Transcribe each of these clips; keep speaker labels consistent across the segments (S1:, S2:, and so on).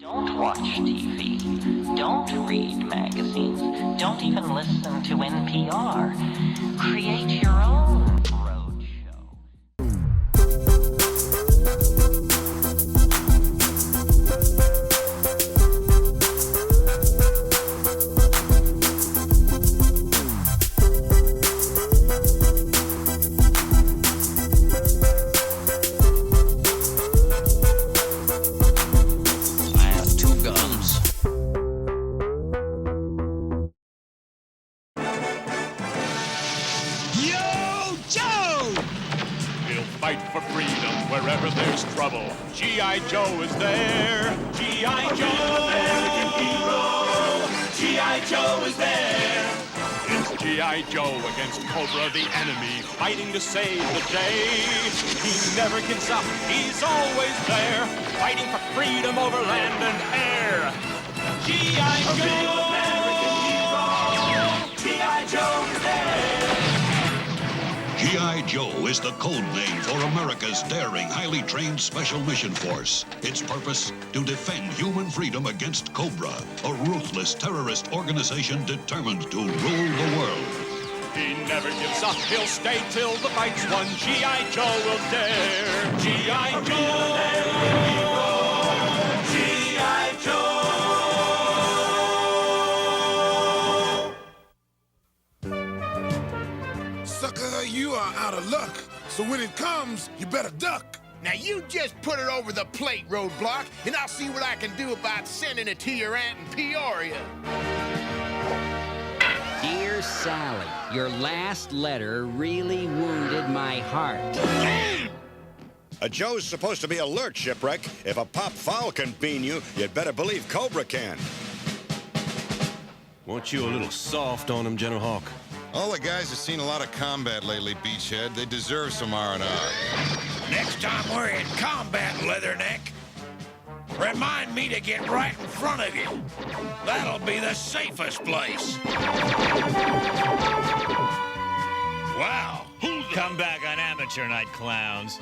S1: Don't watch TV. Don't read magazines. Don't even listen to NPR. Create your own road show.
S2: Fight for freedom wherever there's trouble. G.I. Joe is there. G.I. Joe, American hero. G.I. Joe is there. It's G.I. Joe against Cobra, the enemy, fighting to save the day. He never gives up. He's always there, fighting for freedom over land and air. G.I. Joe, American hero. G.I. Joe is there.
S3: G.I. Joe is the code name for America's daring, highly trained Special Mission Force. Its purpose? To defend human freedom against Cobra, a ruthless terrorist organization determined to rule the world.
S2: He never gives up. He'll stay till the fight's won. G.I. Joe will dare. G.I. Joe, G.I. Joe.
S4: Sucker, you are out of luck. So when it comes, you better duck.
S5: Now you just put it over the plate, Roadblock, and I'll see what I can do about sending it to your aunt in Peoria.
S6: Dear Sally, your last letter really wounded my heart.
S7: A Joe's supposed to be alert, Shipwreck. If a pop foul can bean you, you'd better believe Cobra can.
S8: Weren't you a little soft on him, General Hawk?
S9: All the guys have seen a lot of combat lately, Beachhead. They deserve some R&R.
S5: Next time we're in combat, Leatherneck, remind me to get right in front of you. That'll be the safest place. Wow.
S10: Come back on amateur night, clowns.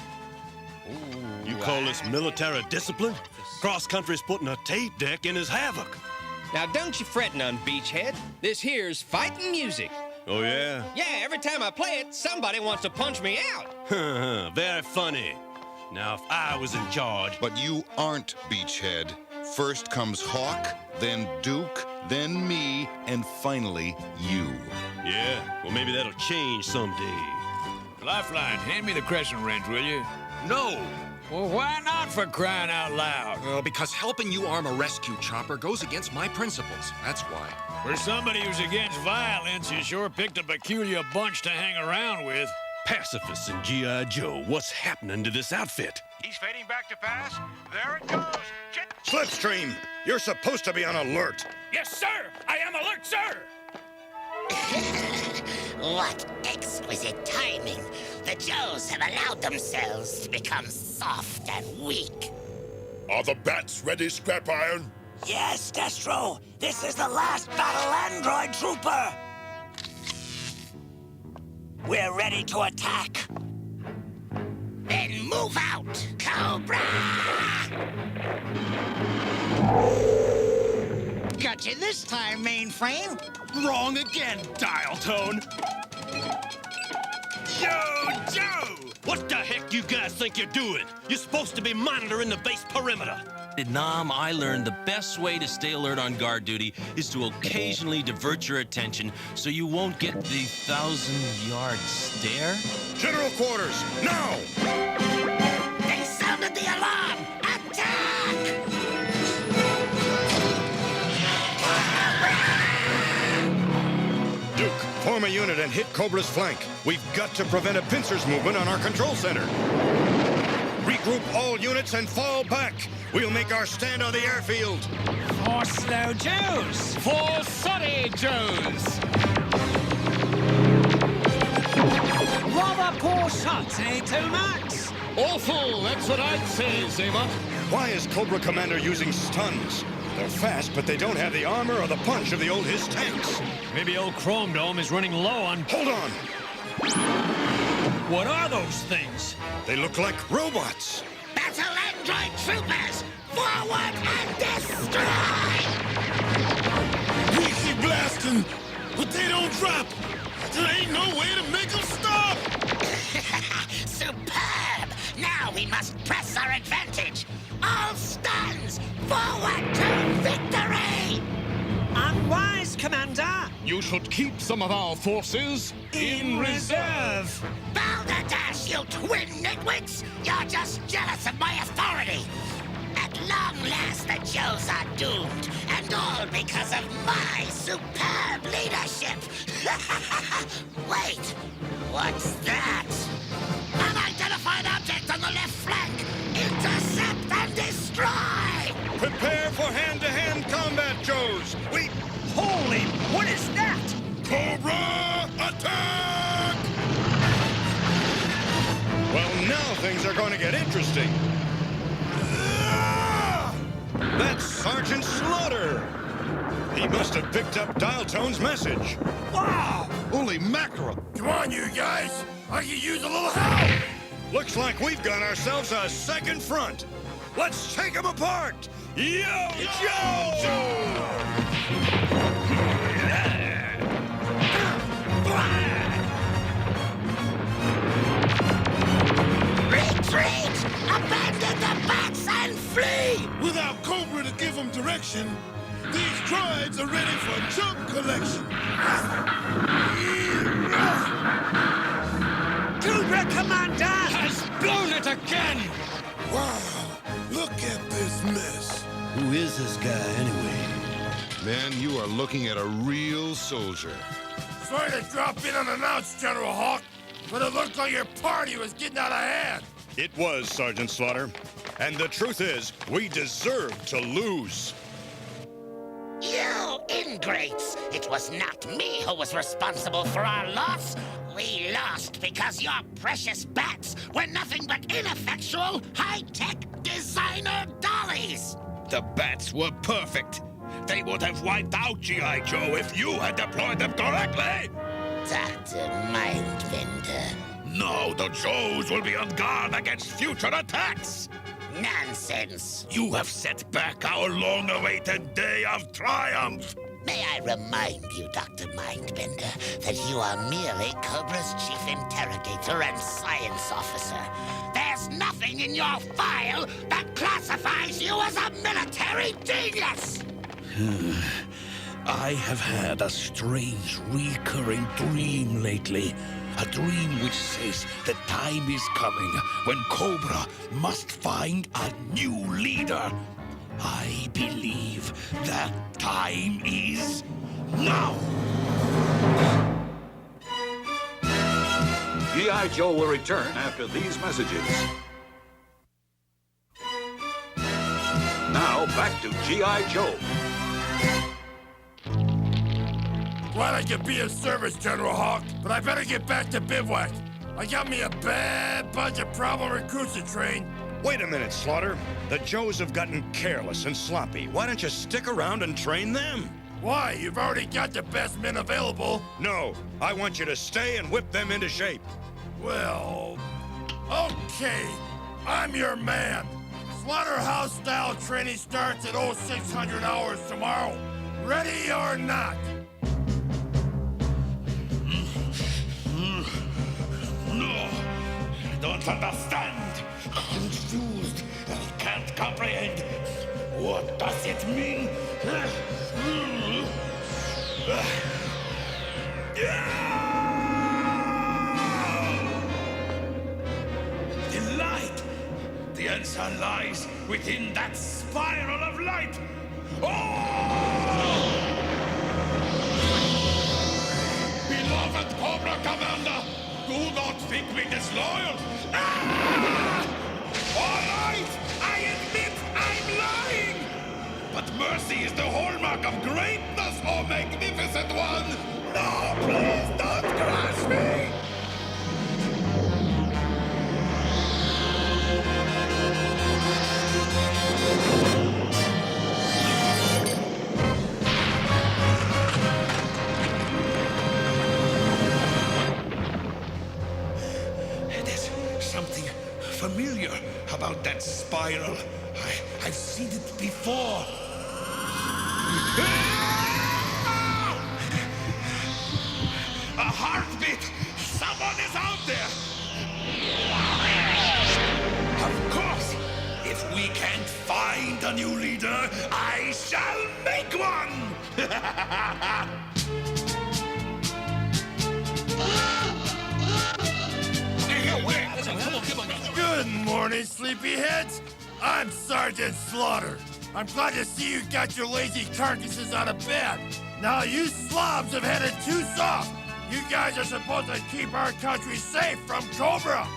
S8: You call this military discipline? Cross-country's putting a tape deck in his havoc.
S11: Now, don't you fret none, Beachhead. This here's fighting music.
S8: Oh, yeah?
S11: Yeah, every time I play it, somebody wants to punch me out.
S8: Very funny. Now, if I was in charge...
S9: But you aren't, Beachhead. First comes Hawk, then Duke, then me, and finally you.
S8: Yeah, well, maybe that'll change someday.
S10: Lifeline, hand me the crescent wrench, will you?
S8: No!
S10: Well, why not, for crying out loud?
S12: Well, because helping you arm a rescue chopper goes against my principles. That's why.
S10: For somebody who's against violence, you sure picked a peculiar bunch to hang around with.
S8: Pacifists and G.I. Joe, what's happening to this outfit?
S2: He's fading back to pass. There it goes.
S7: Slipstream, you're supposed to be on alert.
S10: Yes, sir. I am alert, sir.
S13: What exquisite timing. The Joes have allowed themselves to become soft and weak.
S4: Are the bats ready, Scrap Iron?
S13: Yes, Destro. This is the last battle android trooper. We're ready to attack. Then move out, Cobra!
S5: Got you this time, mainframe.
S8: Wrong again, dial tone. Yo, Joe! What the heck you guys think you're doing? You're supposed to be monitoring the base perimeter.
S14: Nam, I learned the best way to stay alert on guard duty is to occasionally divert your attention so you won't get the 1,000-yard stare.
S7: General quarters, now!
S13: They sounded the alarm! Attack!
S7: Duke, form a unit and hit Cobra's flank. We've got to prevent a pincer's movement on our control center. Regroup all units and fall back. We'll make our stand on the airfield.
S10: For slow Joes. For sorry Joes. Rather poor shots, eh, Tomax?
S2: Awful, that's what I'd say, Zaymont.
S7: Why is Cobra Commander using stuns? They're fast, but they don't have the armor or the punch of the old his tanks.
S10: Maybe old Chrome Dome is running low on...
S7: Hold on!
S10: What are those things?
S7: They look like robots.
S13: Battle android troopers! Forward and descend!
S4: drop! There ain't no way to make them stop!
S13: Superb! Now we must press our advantage. All stands, forward to victory!
S15: Unwise, Commander!
S2: You should keep some of our forces in reserve.
S13: Balderdash, you twin nitwits! You're just jealous of my authority! At long last, the Joes are doomed, and all because of my superb leadership! Wait, what's that? Unidentified object on the left flank! Intercept and destroy!
S7: Prepare for hand-to-hand combat, Joes!
S15: Holy, what is that?
S4: Cobra, attack!
S7: Well, now things are going to get interesting. That's Sergeant Slaughter! He must have picked up Dial Tone's message.
S4: Wow!
S9: Holy mackerel!
S4: Come on, you guys! I could use a little help!
S7: Looks like we've got ourselves a second front. Let's take them apart! Yo, Joe!
S13: Retreat! Abandon the bats and flee!
S4: Without Cobra to give them direction, these droids are ready for junk collection.
S15: Cobra Commander!
S10: Has blown it again!
S4: Wow, look at this mess.
S16: Who is this guy, anyway?
S9: Man, you are looking at a real soldier.
S4: Sorry to drop in unannounced, General Hawk, but it looked like your party was getting out of hand.
S7: It was, Sergeant Slaughter. And the truth is, we deserve to lose.
S13: You ingrates! It was not me who was responsible for our loss. We lost because your precious bats were nothing but ineffectual, high-tech designer dollies!
S5: The bats were perfect. They would have wiped out G.I. Joe if you had deployed them correctly!
S13: Dr. Mindbender.
S5: Now the Joes will be on guard against future attacks!
S13: Nonsense!
S5: You have set back our long-awaited day of triumph!
S13: May I remind you, Dr. Mindbender, that you are merely Cobra's chief interrogator and science officer. There's nothing in your file that classifies you as a military genius!
S5: I have had a strange, recurring dream lately. A dream which says the time is coming when Cobra must find a new leader. I believe that time is now!
S17: G.I. Joe will return after these messages. Now, back to G.I. Joe.
S4: Glad I could be of service, General Hawk, but I better get back to bivouac. I got me a bad bunch of problem recruits to train.
S7: Wait a minute, Slaughter. The Joes have gotten careless and sloppy. Why don't you stick around and train them?
S4: Why? You've already got the best men available.
S7: No, I want you to stay and whip them into shape.
S4: Well, okay. I'm your man. Slaughterhouse-style training starts at 0600 hours tomorrow. Ready or not?
S5: No, I don't understand. Confused. I can't comprehend. What does it mean? The light! The answer lies within that spiral of light! Oh! Beloved Cobra Commander! Do not think me disloyal! Ah! All right! I admit I'm lying! But mercy is the hallmark of greatness, oh magnificent one! No, please don't crush me! Familiar about that spiral. I've seen it before. Commander, I shall make one!
S4: Good morning, sleepyheads. I'm Sergeant Slaughter. I'm glad to see you got your lazy carcasses out of bed. Now you slobs have had it too soft. You guys are supposed to keep our country safe from Cobra.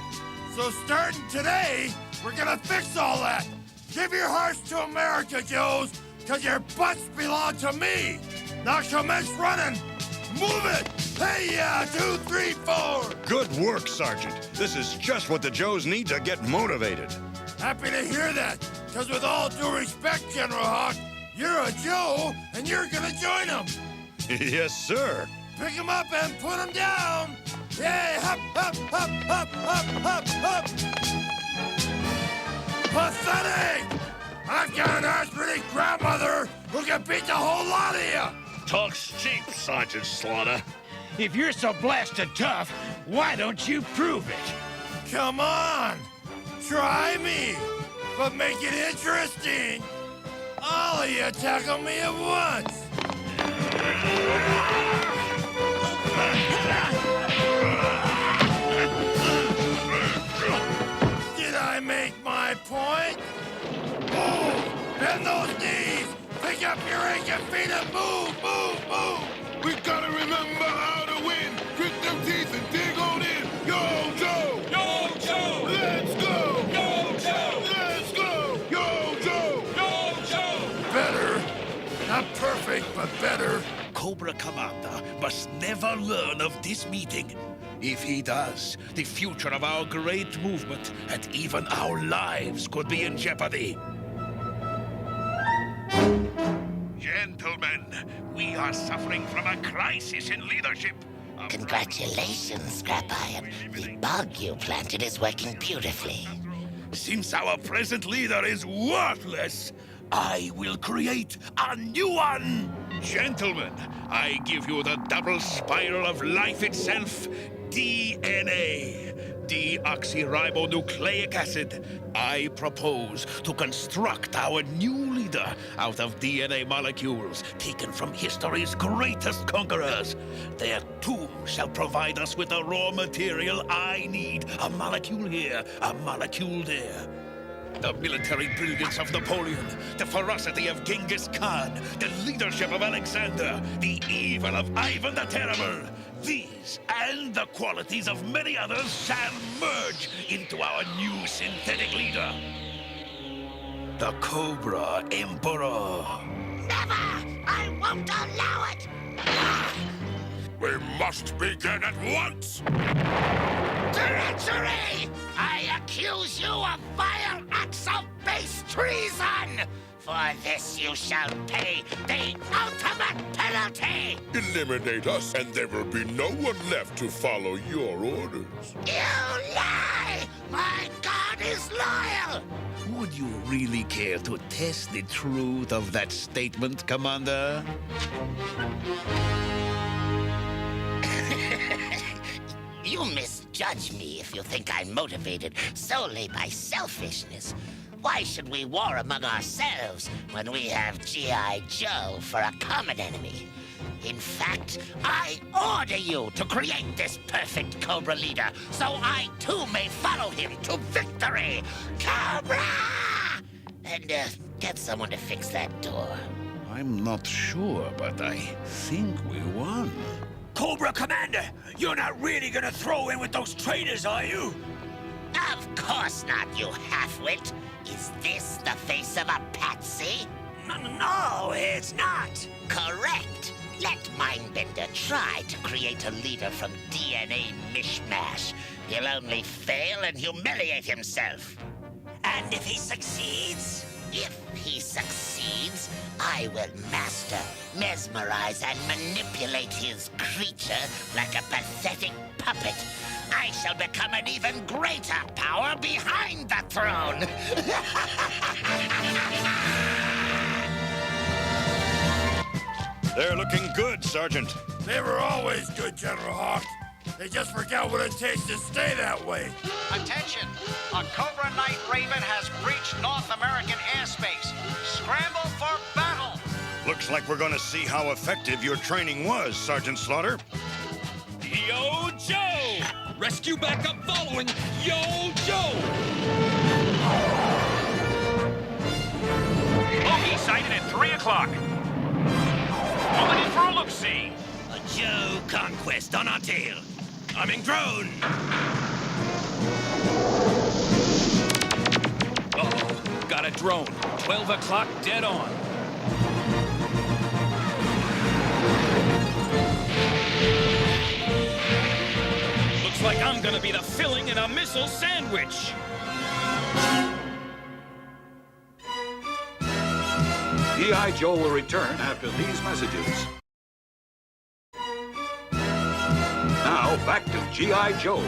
S4: So starting today, we're gonna fix all that. Give your hearts to America, Joes, because your butts belong to me. Now commence running. Move it! Hey, 2, 3, 4!
S7: Good work, Sergeant. This is just what the Joes need to get motivated.
S4: Happy to hear that, because with all due respect, General Hawk, you're a Joe, and you're gonna join them.
S7: Yes, sir.
S4: Pick them up and put them down. Yay! Hop, hop, hop, hop, hop, hop, hop. Pathetic! I've got an arthritic grandmother who can beat the whole lot of you.
S5: Talk's cheap, Sergeant Slaughter.
S15: If you're so blasted tough, why don't you prove it?
S4: Come on! Try me! But make it interesting! All of you tackle me at once! Did I make my point? Move! Bend those knees! Pick up your aching feet and move, move, move!
S5: We gotta remember how to win! Grit them teeth and dig on in! Yo, Joe! Yo, Joe! Let's go! Yo, Joe! Let's go! Yo, Joe! Yo, Joe!
S4: Better. Not perfect, but better.
S5: Cobra Commander must never learn of this meeting. If he does, the future of our great movement and even our lives could be in jeopardy. Gentlemen, we are suffering from a crisis in leadership.
S13: Congratulations, Scrap-Iron. The bug you planted is working beautifully.
S5: Since our present leader is worthless, I will create a new one! Gentlemen, I give you the double spiral of life itself, DNA. Deoxyribonucleic acid. I propose to construct our new leader out of DNA molecules taken from history's greatest conquerors. Their tomb shall provide us with the raw material I need. A molecule here, a molecule there. The military brilliance of Napoleon, the ferocity of Genghis Khan, the leadership of Alexander, the evil of Ivan the Terrible. These and the qualities of many others shall merge into our new synthetic leader. The Cobra Emperor.
S13: Never! I won't allow it!
S5: We must begin at once!
S13: Treachery! I accuse you of vile acts of base treason! For this you shall pay the ultimate penalty!
S5: Eliminate us, and there will be no one left to follow your orders.
S13: You lie! My God is loyal!
S5: Would you really care to test the truth of that statement, Commander?
S13: You misjudge me if you think I'm motivated solely by selfishness. Why should we war among ourselves when we have G.I. Joe for a common enemy? In fact, I order you to create this perfect Cobra leader so I too may follow him to victory! Cobra! And get someone to fix that door.
S5: I'm not sure, but I think we won.
S15: Cobra Commander, you're not really gonna throw in with those traitors, are you?
S13: Of course not, you half-wit. Is this the face of a patsy?
S15: No, it's not.
S13: Correct. Let Mindbender try to create a leader from DNA mishmash. He'll only fail and humiliate himself.
S15: And if he succeeds?
S13: If he succeeds, I will master, mesmerize, and manipulate his creature like a pathetic puppet. I shall become an even greater power behind the throne.
S7: They're looking good, Sergeant.
S4: They were always good, General Hawk. They just forgot what it takes to stay that way.
S18: Attention! A Cobra Knight Raven has breached North American airspace. Scramble for battle!
S7: Looks like we're gonna see how effective your training was, Sergeant Slaughter.
S14: Yo, Joe! Rescue backup following! Yo, Joe!
S18: Bogey sighted at 3 o'clock. Pulling in for a look-see.
S15: A Joe conquest on our tail. Coming drone.
S10: Uh-oh, got a drone. 12 o'clock, dead on. Looks like I'm gonna be the filling in a missile sandwich.
S17: G.I. Joe will return after these messages. Now, back to G.I. Joe.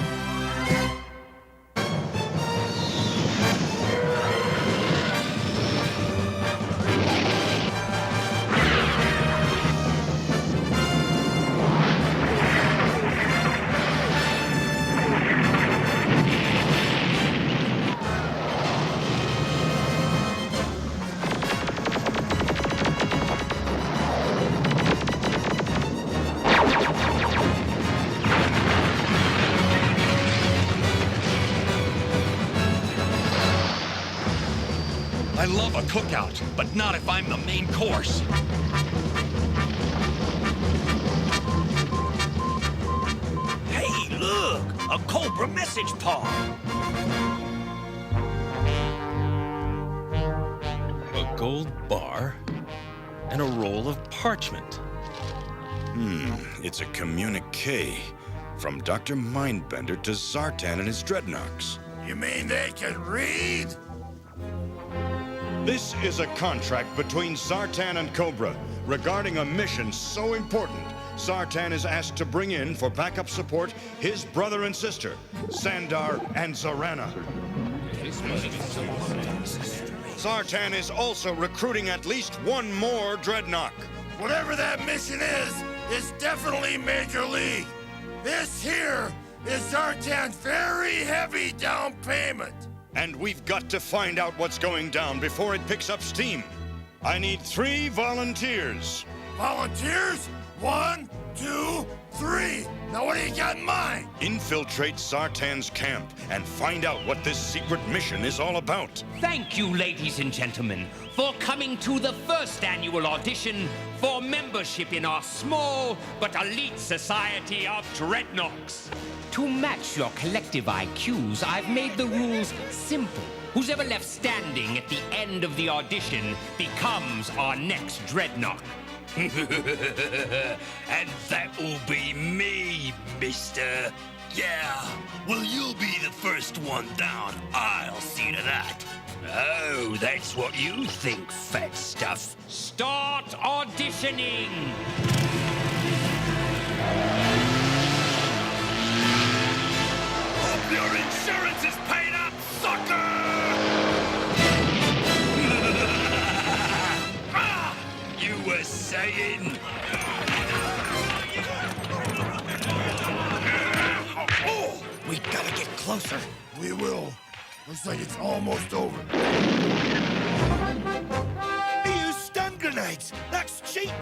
S12: I love a cookout, but not if I'm the main course.
S15: Hey, look! A Cobra message pod.
S14: A gold bar and a roll of parchment.
S7: It's a communique from Dr. Mindbender to Zartan and his dreadnoughts.
S4: You mean they can read?
S7: This is a contract between Zartan and Cobra regarding a mission so important. Zartan is asked to bring in for backup support his brother and sister, Sandar and Zarana. Zartan is also recruiting at least one more dreadnought.
S4: Whatever that mission is, it's definitely Major League. This here is Zartan's very heavy down payment.
S7: And we've got to find out what's going down before it picks up steam. I need 3 volunteers.
S4: Volunteers? 1, 2, 3. Now what do you got in mind?
S7: Infiltrate Zartan's camp and find out what this secret mission is all about.
S6: Thank you, ladies and gentlemen, for coming to the first annual audition for membership in our small but elite society of dreadnoughts. To match your collective IQs, I've made the rules simple. Who's ever left standing at the end of the audition becomes our next dreadnought.
S15: And that will be me, mister. Yeah, well, you'll be the first one down. I'll see to that. Oh, that's what you think, fat stuff.
S6: Start auditioning!
S15: Hope your insurance is paid up, sucker! You were saying...
S4: Oh, we gotta get closer. We will. Looks like it's almost over.
S15: He used stun grenades! That's cheating!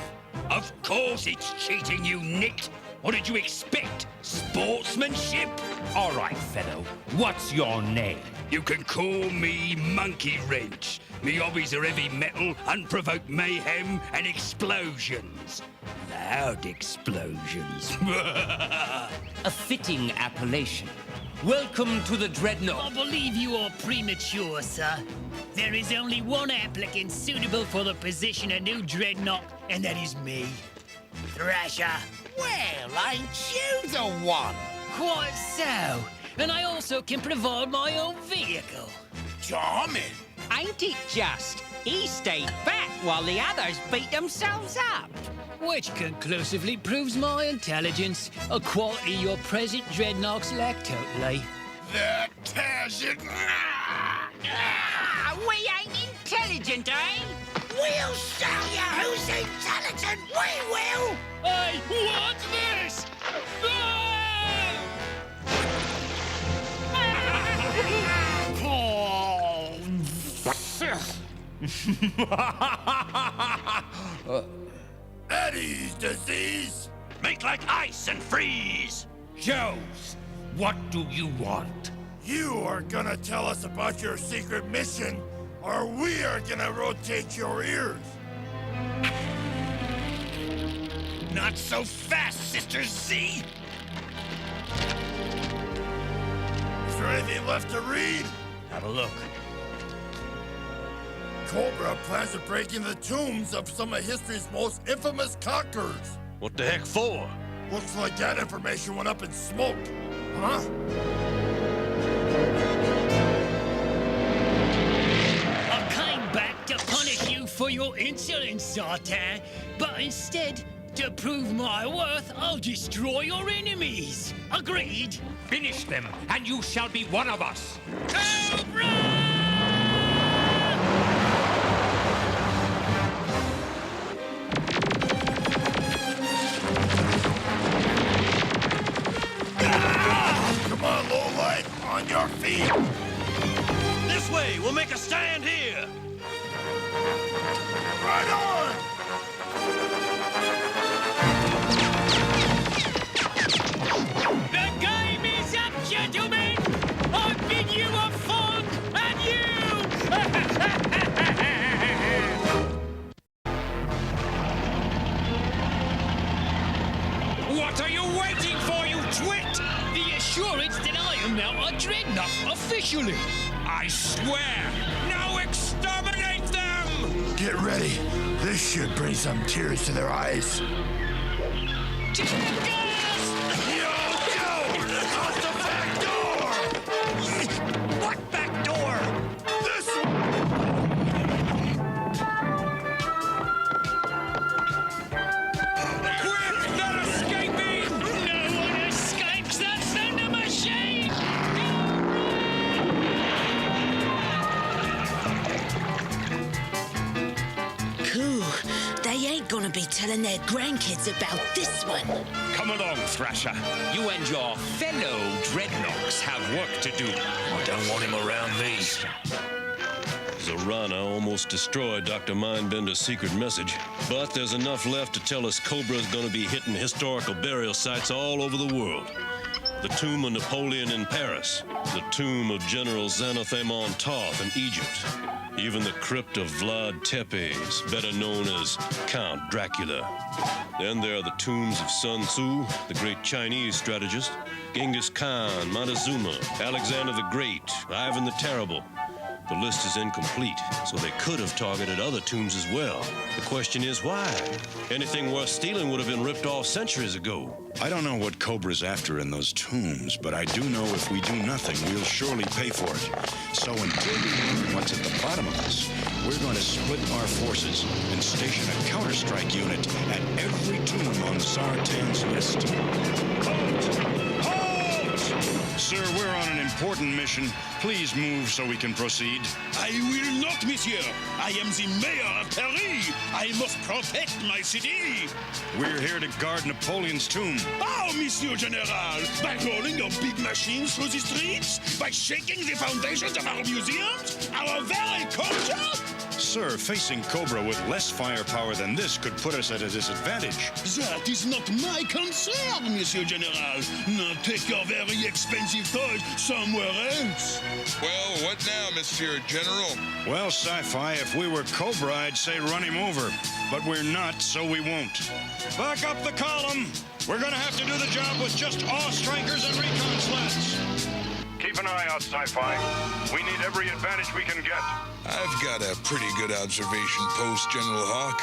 S15: Of course it's cheating, you nit! What did you expect? Sportsmanship?
S6: All right, fellow. What's your name?
S15: You can call me Monkey Wrench. Me hobbies are heavy metal, unprovoked mayhem, and explosions. Loud explosions.
S6: A fitting appellation. Welcome to the Dreadnought.
S19: I believe you are premature, sir. There is only one applicant suitable for the position of new Dreadnought, and that is me. Thrasher.
S13: Well, ain't you the one?
S19: Quite so. And I also can provide my own vehicle.
S13: Charming.
S6: Ain't it just? He stayed back while the others beat themselves up.
S19: Which conclusively proves my intelligence, a quality your present dreadnoughts lack totally.
S13: That tears it.
S6: We ain't intelligent, eh?
S13: We'll show you who's intelligent. We will.
S19: Hey, what's this?
S4: Eddie's disease!
S15: Make like ice and freeze!
S6: Joes, what do you want?
S4: You are gonna tell us about your secret mission, or we are gonna rotate your ears!
S15: Not so fast, Sister Z!
S4: Is there anything left to read?
S15: Have a look.
S4: Cobra plans to break into the tombs of some of history's most infamous conquerors.
S8: What the heck for?
S4: Looks like that information went up in smoke. Huh?
S19: I came back to punish you for your insolence, Sartan, but instead, to prove my worth, I'll destroy your enemies. Agreed?
S6: Finish them, and you shall be one of us.
S19: Cobra!
S4: Come on, lowlight, on your feet!
S8: This way, we'll make a stand here!
S4: Right on!
S19: The game is up, gentlemen! I bid you a fond adieu!
S6: What are you waiting for, you twit?
S19: The assurance that I am now a dreadnought officially.
S6: I swear, now exterminate them!
S4: Get ready. This should bring some tears to their eyes. Yo, out the back door!
S15: What back door?
S4: This one!
S6: Quick, they're escaping!
S19: No one escapes the thunder machine!
S20: Cool. They ain't gonna be telling their grandkids about this one.
S6: Come along, Thrasher. You and your fellow Dreadnoks have work to do.
S15: I don't want him around me.
S8: Zorana almost destroyed Dr. Mindbender's secret message, but there's enough left to tell us Cobra's gonna be hitting historical burial sites all over the world. The tomb of Napoleon in Paris, the tomb of General Xanathamon Toth in Egypt, even the crypt of Vlad Tepes, better known as Count Dracula. Then there are the tombs of Sun Tzu, the great Chinese strategist, Genghis Khan, Montezuma, Alexander the Great, Ivan the Terrible. The list is incomplete, so they could have targeted other tombs as well. The question is why? Anything worth stealing would have been ripped off centuries ago.
S7: I don't know what Cobra's after in those tombs, but I do know if we do nothing, we'll surely pay for it. So until we learn what's at the bottom of this, we're going to split our forces and station a counter-strike unit at every tomb on Sartan's list. Sir, we're on an important mission. Please move so we can proceed.
S5: I will not, monsieur. I am the mayor of Paris. I must protect my city.
S7: We're here to guard Napoleon's tomb.
S5: How, Monsieur General? By rolling your big machines through the streets? By shaking the foundations of our museums? Our very culture?
S7: Sir, facing Cobra with less firepower than this could put us at a disadvantage.
S5: That is not my concern, Monsieur General. Now take your very expensive toys somewhere else.
S9: Well, what now, Monsieur General?
S7: Well, Sci-Fi, if we were Cobra, I'd say run him over. But we're not, so we won't. Back up the column! We're gonna have to do the job with just awe-strikers and recon sleds.
S2: Keep an eye out, Sci-Fi. We need every advantage we can get.
S9: I've got a pretty good observation post, General Hawk.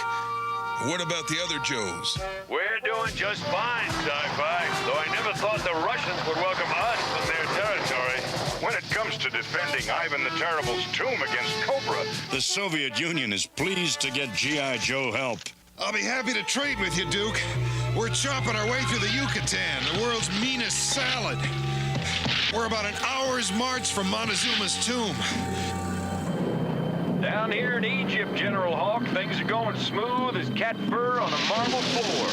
S9: What about the other Joes?
S2: We're doing just fine, Sci-Fi, though I never thought the Russians would welcome us in their territory. When it comes to defending Ivan the Terrible's tomb against Cobra,
S7: The Soviet Union is pleased to get G.I. Joe help.
S12: I'll be happy to trade with you, Duke. We're chopping our way through the Yucatan, the world's meanest salad. We're about an hour's march from Montezuma's tomb.
S18: Down here in Egypt, General Hawk, things are going smooth as cat fur on a marble floor.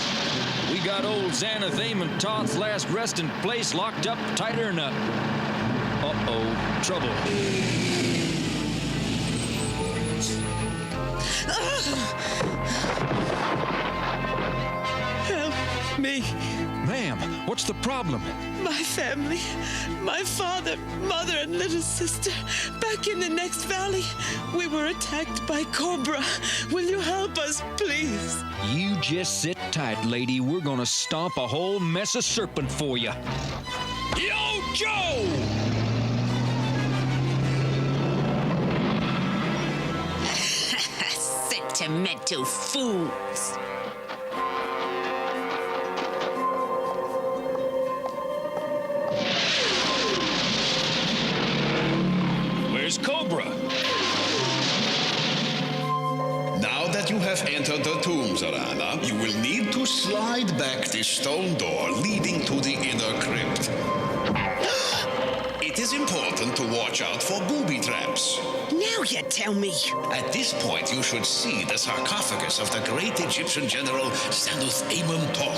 S21: We got old Xanathamon Toth's last resting place locked up tighter than a... Uh-oh, trouble. me? Ma'am, what's the problem?
S1: My family, my father, mother, and little sister, back in the next valley, we were attacked by Cobra. Will you help us, please?
S21: You just sit tight, lady. We're gonna stomp a whole mess of serpent for you.
S10: Yo, Joe!
S20: Sentimental fools.
S10: Where's Cobra?
S5: Now that you have entered the tombs, Arana, you will need to slide back this stone door leading to the inner crypt. It is important to watch out for booby traps.
S20: Now you tell me.
S5: At this point, you should see the sarcophagus of the great Egyptian general Serpentor.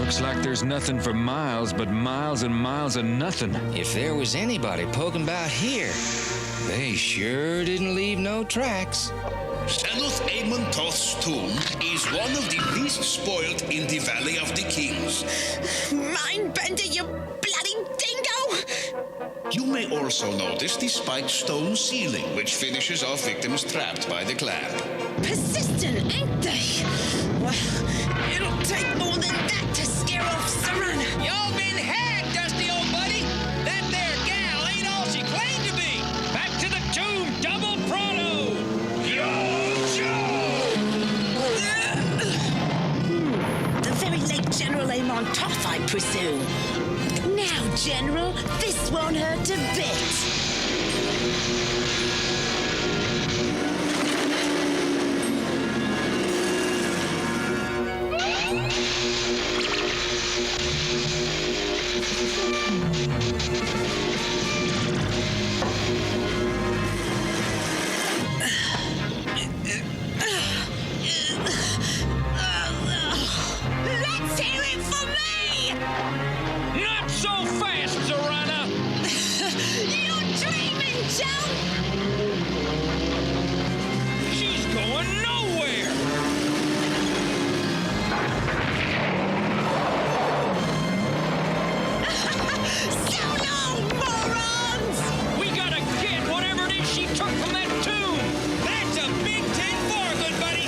S21: Looks like there's nothing for miles but miles and miles of nothing.
S11: If there was anybody poking about here, they sure didn't leave no tracks.
S5: Serpentor's tomb is one of the least spoiled in the Valley of the Kings.
S20: Mindbender, you bloody dingo!
S5: You may also notice the spiked stone ceiling, which finishes off victims trapped by the clamp.
S20: Persistent, ain't they? Well, it'll take more than that to scare off Serena.
S6: Y'all been had, Dusty old buddy. That there gal ain't all she claimed to be. Back to the tomb, double pronto. Yo, Joe!
S20: The very late General Amon Toth, I presume. Now, General, this won't hurt a bit.
S19: Let's hear it for me!
S21: Not so fast, Serena!
S19: You're dreaming, Joe!
S21: She's going nowhere!
S19: So long, morons!
S21: We gotta get whatever it is she took from that tomb!
S6: That's a big 10-4, good buddy.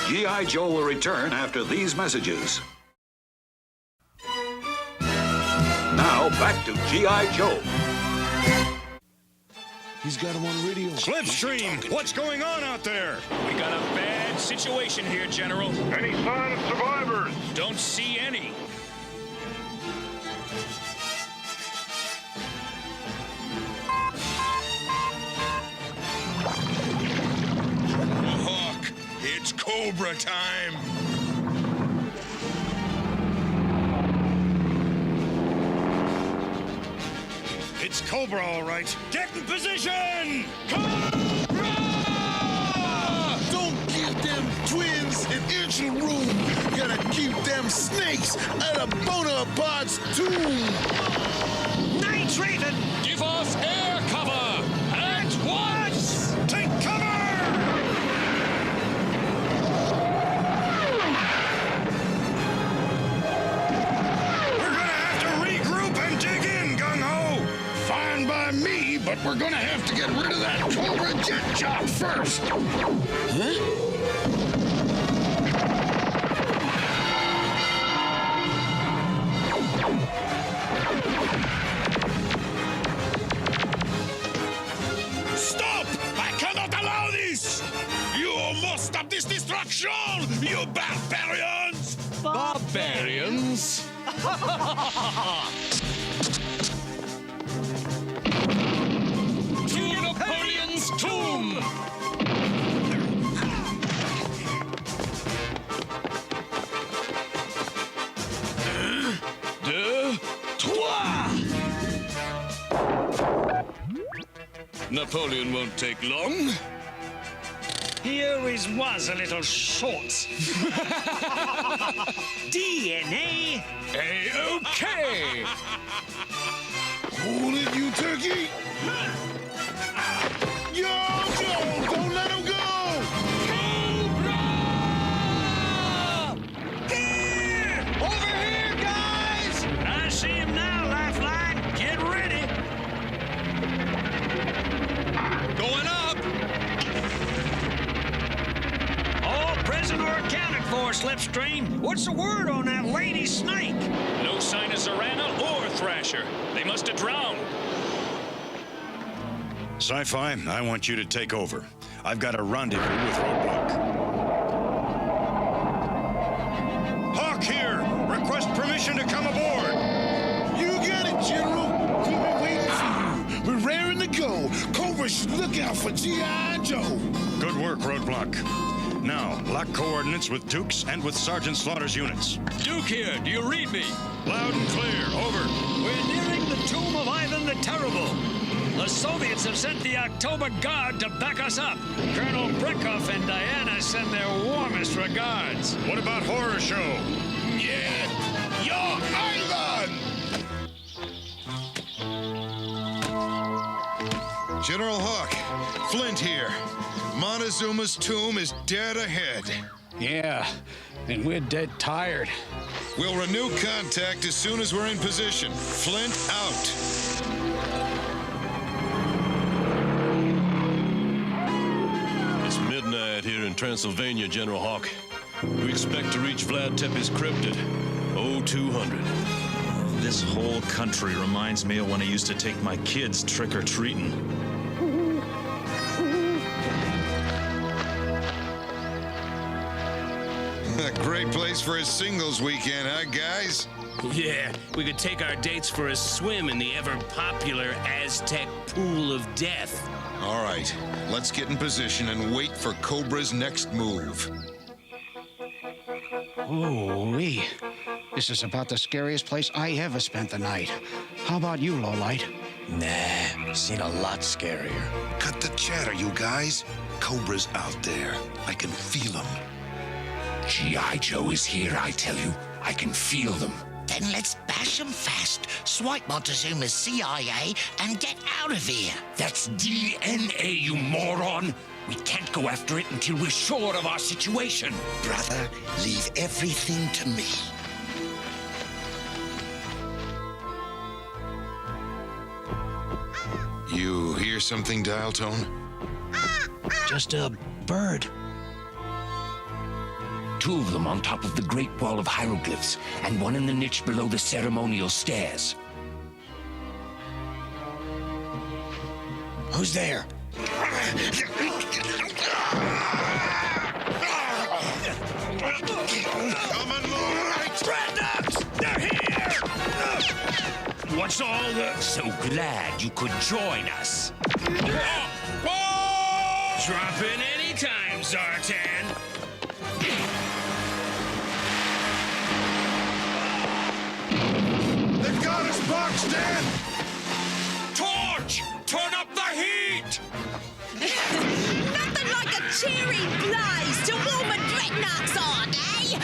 S17: G.I. Joe will return after these messages. Now, back to G.I. Joe.
S12: He's got him on radio.
S7: Slipstream, what's going on out there?
S10: We got a bad situation here, General.
S18: Any sign of survivors?
S10: Don't see any.
S5: Hawk, it's Cobra time.
S7: It's Cobra, all right. Get in position!
S12: Don't give them twins an inch of room. Gotta keep them snakes out of Bonaparte's tomb.
S10: Night Raven, give us air cover at once!
S7: Take cover! We're gonna have to regroup and dig in, gung-ho!
S5: Fine by me, but we're gonna have to get rid of that Cobra jet job first.
S12: Huh?
S5: Stop! I cannot allow this! You must stop this destruction, you barbarians!
S10: Barbarians? To Napoleon's tomb! Napoleon won't take long.
S21: He always was a little short. DNA A-OK.
S5: Hold it, you turkey! Yo, Joe! Don't let him go!
S21: Here! Over here, guys! I see him now, Lifeline. Get ready. Going up. All present or accounted for, Slipstream. What's the word on that lady snake? No sign of Zorana or Thrasher. They must have drowned.
S7: Sci-Fi, I want you to take over. I've got a rendezvous with Roadblock. Hawk here! Request permission to come aboard!
S5: You got it, General! We've been waiting for you. We're raring to go. Cobra should look out for G.I. Joe.
S7: Good work, Roadblock. Now, lock coordinates with Duke's and with Sergeant Slaughter's units.
S21: Duke here, do you read me?
S7: Loud and clear, over.
S21: We're nearing the tomb of Ivan the Terrible. The Soviets have sent the October Guard to back us up. Colonel Brekhoff and Diana send their warmest regards.
S7: What about Horror Show?
S5: Yeah, you're Ivan!
S12: General Hawk, Flint here. Montezuma's tomb is dead ahead.
S10: Yeah, and we're dead tired.
S12: We'll renew contact as soon as we're in position. Flint out.
S8: It's midnight here in Transylvania, General Hawk. We expect to reach Vlad Tepes crypt at 0200.
S21: This whole country reminds me of when I used to take my kids trick-or-treating.
S12: A great place for a singles weekend, huh, guys?
S14: Yeah, we could take our dates for a swim in the ever-popular Aztec Pool of Death.
S12: All right, let's get in position and wait for Cobra's next move.
S3: Ooh-wee. This is about the scariest place I ever spent the night. How about you, Lowlight?
S16: Nah, seen a lot scarier.
S9: Cut the chatter, you guys. Cobra's out there. I can feel him.
S15: G.I. Joe is here, I tell you. I can feel them.
S13: Then let's bash them fast, swipe Montezuma's CIA, and get out of here.
S15: That's DNA, you moron. We can't go after it until we're sure of our situation.
S13: Brother, leave everything to me.
S12: You hear something, Dial Tone?
S3: Just a bird.
S15: Two of them on top of the Great Wall of Hieroglyphs, and one in the niche below the ceremonial stairs.
S3: Who's there?
S12: Coming, Lowlight!
S15: Dreadnoughts! They're here!
S21: What's all the...
S15: So glad you could join us.
S21: Drop in anytime, Zartan.
S12: They got us boxed in!
S15: Torch! Turn up the heat!
S20: Nothing like a cheery blaze to warm a dreadnoughts on, eh?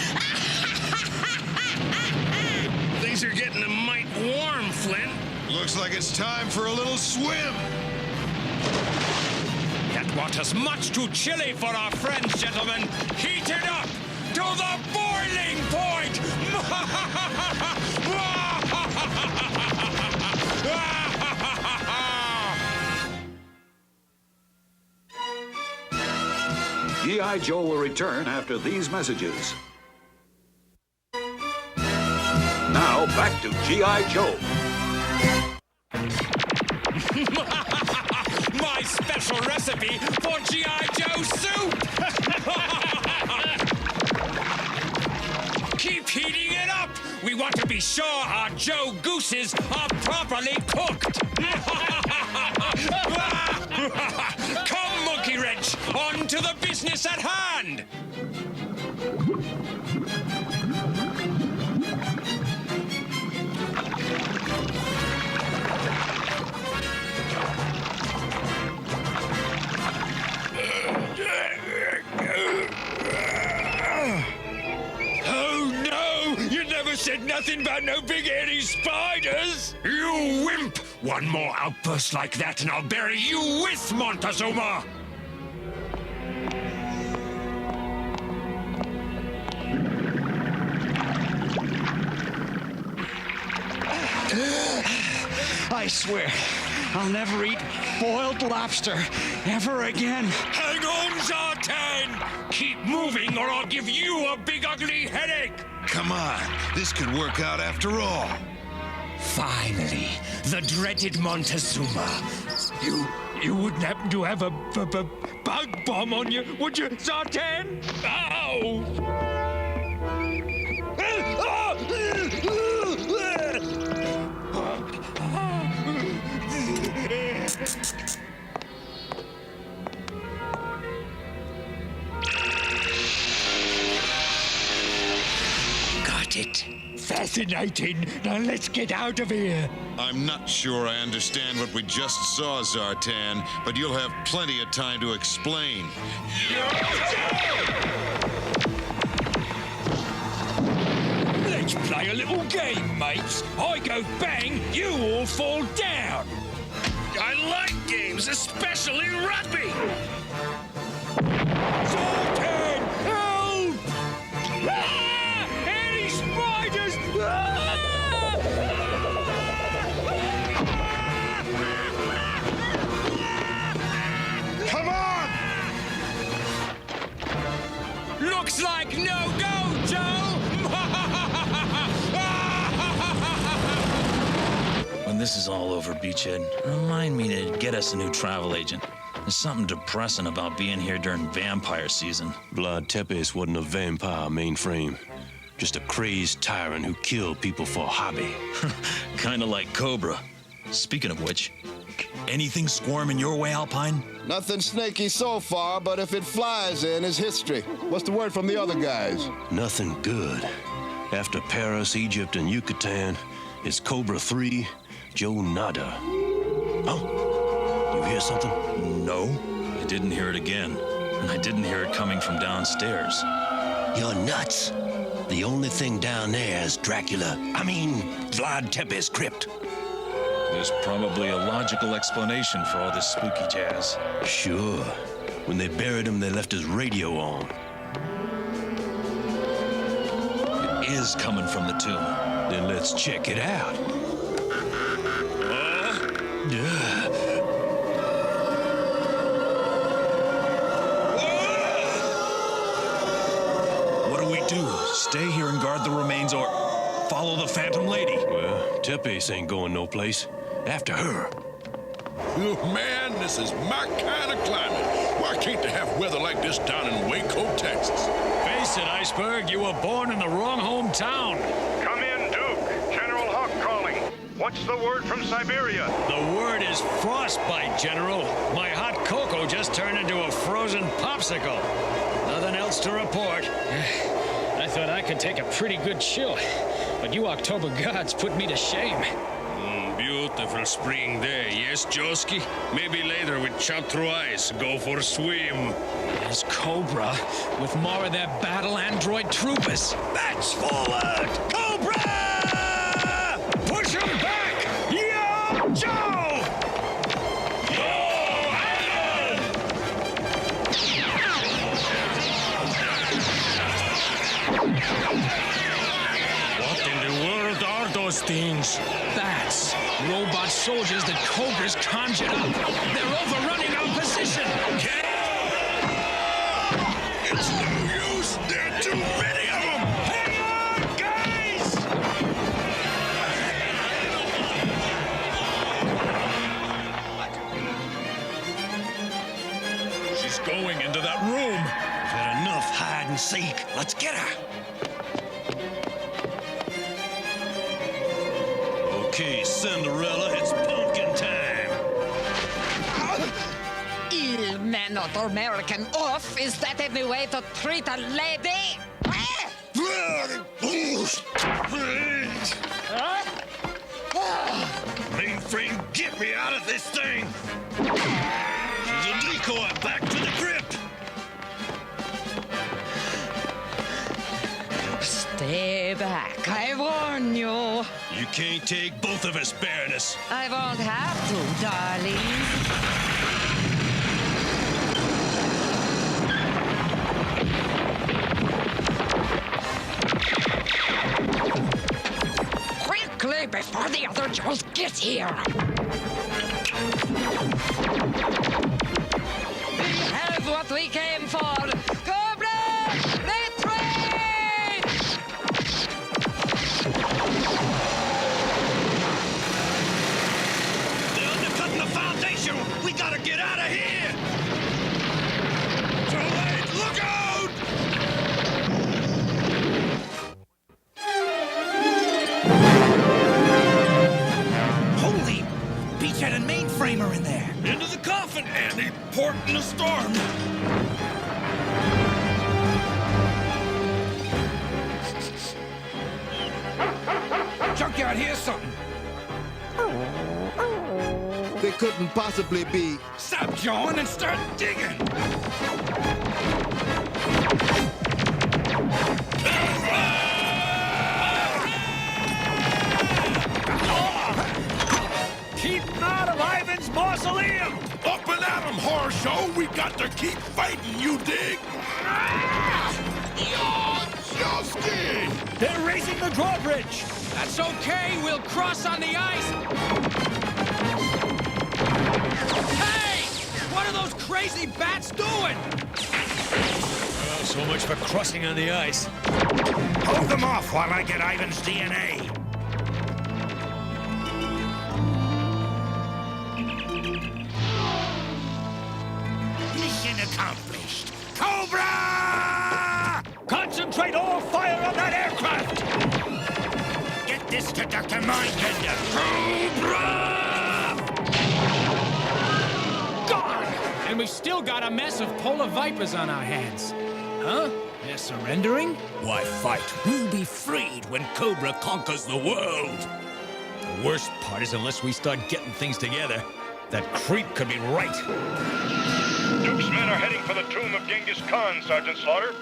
S10: Things are getting a mite warm, Flint.
S12: Looks like it's time for a little swim.
S6: That water's much too chilly for our friends, gentlemen. Heat it up to the boiling point!
S17: G.I. Joe will return after these messages. Now, back to G.I. Joe.
S6: My special recipe for G.I. Joe soup! Keep heating it up! We want to be sure our Joe Gooses are properly cooked! Come, Monkey Wrench, on to the business at hand!
S21: never said nothing about no big hairy spiders!
S15: You wimp! One more outburst like that and I'll bury you with Montezuma!
S3: I swear, I'll never eat boiled lobster ever again.
S15: Hang on, Zartan! Keep moving or I'll give you a big ugly headache!
S12: Come on, this could work out after all.
S6: Finally, the dreaded Montezuma.
S21: You wouldn't happen to have a bug bomb on you, would you, Zartan? Ow!
S3: Got it.
S21: Fascinating. Now let's get out of here.
S12: I'm not sure I understand what we just saw, Zartan, but you'll have plenty of time to explain.
S21: Let's play a little game, mates. I go bang, you all fall down.
S15: I like games, especially rugby!
S21: Zartan, help! Ah! Any spiders!
S12: Come on!
S6: Looks like no go, Joe!
S4: When this is all over, Beachhead, remind me to get us a new travel agent. There's something depressing about being here during vampire season.
S8: Vlad Tepes wasn't a vampire, mainframe. Just a crazed tyrant who killed people for a hobby.
S4: Kinda like Cobra. Speaking of which, anything squirming your way, Alpine?
S22: Nothing snaky so far, but if it flies in, it's history. What's the word from the other guys?
S8: Nothing good. After Paris, Egypt, and Yucatan, it's Cobra 3, Joe Nada. Oh, you hear something?
S4: No, I didn't hear it again. And I didn't hear it coming from downstairs.
S8: You're nuts. The only thing down there is Vlad Tepes' crypt.
S4: There's probably a logical explanation for all this spooky jazz.
S8: Sure. When they buried him, they left his radio on.
S4: It is coming from the tomb.
S8: Then let's check it out.
S4: What do we do? Stay here and guard the remains or follow the Phantom Lady?
S8: Well, Tepes ain't going no place. After her.
S5: Oh, man, this is my kind of climate. Why can't they have weather like this down in Waco, Texas?
S21: Face it, Iceberg, you were born in the wrong hometown.
S18: Come in, Duke. General Hawk calling. What's the word from Siberia?
S21: The word is frostbite, General. My hot cocoa just turned into a frozen popsicle. Nothing else to report. I thought I could take a pretty good chill, but you October gods put me to shame.
S15: Beautiful spring day, yes, Joski? Maybe later with Chartreuse eyes, go for a swim.
S21: There's Cobra with more of their battle android troopers.
S15: Bats forward! Cobra!
S21: Push him back! Yo, Joe!
S15: What in the world are those things?
S21: Bats. Robot soldiers that Cobra's conjured up. They're overrunning our position.
S5: It's no use. There are too many of them.
S21: Hang on, guys!
S15: She's going into that room.
S8: We've had enough hide and seek. Let's get her. Okay, Cinderella, it's pumpkin time.
S23: Il man not American off. Is that any way to treat a lady?
S15: Mainframe, get me out of this thing! She's a decoy. Back to the crypt.
S23: Stay Stay back, I warn you.
S8: You can't take both of us, Baroness.
S23: I won't have to, darling. Quickly, before the other Joes get here! We have what we came for! Cobra! Retreat!
S5: They're undercutting the foundation! We gotta get out of here! Too late! Look out!
S1: Holy! Beachhead and mainframe are in there!
S5: Into the coffin, Andy! Port in the storm!
S1: Junkyard, here's something!
S22: They couldn't possibly be.
S1: Stop jawing and start digging!
S10: Keep him out of Ivan's mausoleum!
S5: Up and at 'em, horror show! We got to keep fighting, you dig? Justin!
S10: They're raising the drawbridge!
S6: That's okay, we'll cross on the ice! Hey! What are those crazy bats doing?
S10: Oh, so much for crossing on the ice.
S1: Hold them off while I get Ivan's DNA! Mission accomplished! Cobra!
S10: Concentrate all fire on that aircraft!
S1: Get this to Dr. Mindbender! Cobra!
S6: Gone! And we've still got a mess of polar vipers on our hands. Huh? They're surrendering?
S1: Why fight? We'll be freed when Cobra conquers the world!
S10: The worst part is unless we start getting things together, that creep could be right.
S7: Duke's men are heading for the tomb of Genghis Khan, Sergeant Slaughter.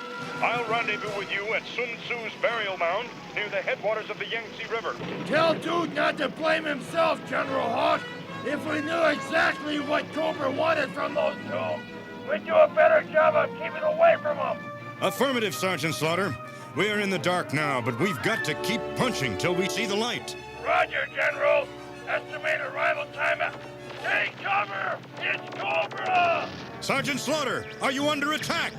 S7: I'll rendezvous with you at Sun Tzu's burial mound near the headwaters of the Yangtze River.
S5: Tell Duke not to blame himself, General Hawk. If we knew exactly what Cobra wanted from those tombs, we'd do a better job of keeping away from them.
S7: Affirmative, Sergeant Slaughter. We are in the dark now, but we've got to keep punching till we see the light.
S5: Roger, General. Estimate arrival time at... Take cover! It's Cobra!
S7: Sergeant Slaughter, are you under attack?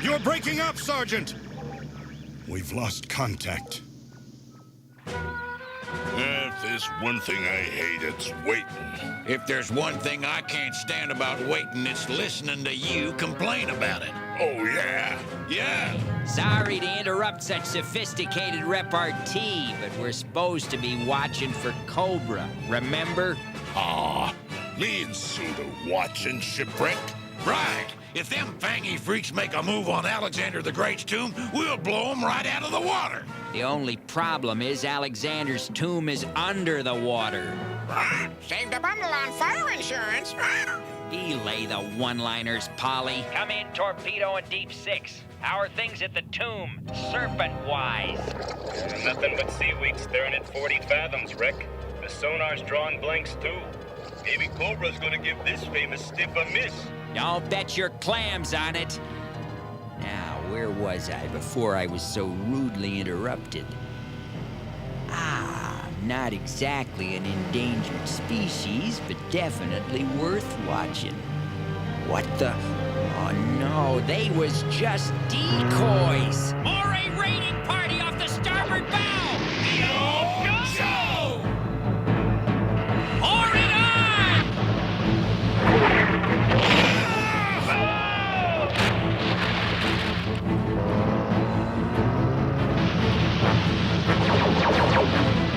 S7: You're breaking up, Sergeant! We've lost contact.
S5: If there's one thing I hate, it's waiting.
S15: If there's one thing I can't stand about waiting, it's listening to you complain about it.
S5: Oh, yeah?
S15: Yeah.
S6: Sorry to interrupt such sophisticated repartee, but we're supposed to be watching for Cobra, remember?
S5: Aw, me and Suda watching shipwreck?
S15: Right. If them fangy freaks make a move on Alexander the Great's tomb, we'll blow them right out of the water.
S6: The only problem is Alexander's tomb is under the water.
S23: Saved a bundle on fire insurance.
S6: Belay the one-liners, Polly.
S2: Come in, Torpedo and Deep Six. How are things at the tomb, serpent-wise?
S11: Nothing but sea weeks staring at 40 fathoms, Rick. The sonar's drawing blanks, too. Maybe Cobra's gonna give this famous stiff a miss.
S6: Don't bet your clams on it. Now, where was I before I was so rudely interrupted? Not exactly an endangered species, but definitely worth watching. What the? Oh no, they was just decoys!
S2: Or a raiding party off the starboard bow! Yo! Pour it on!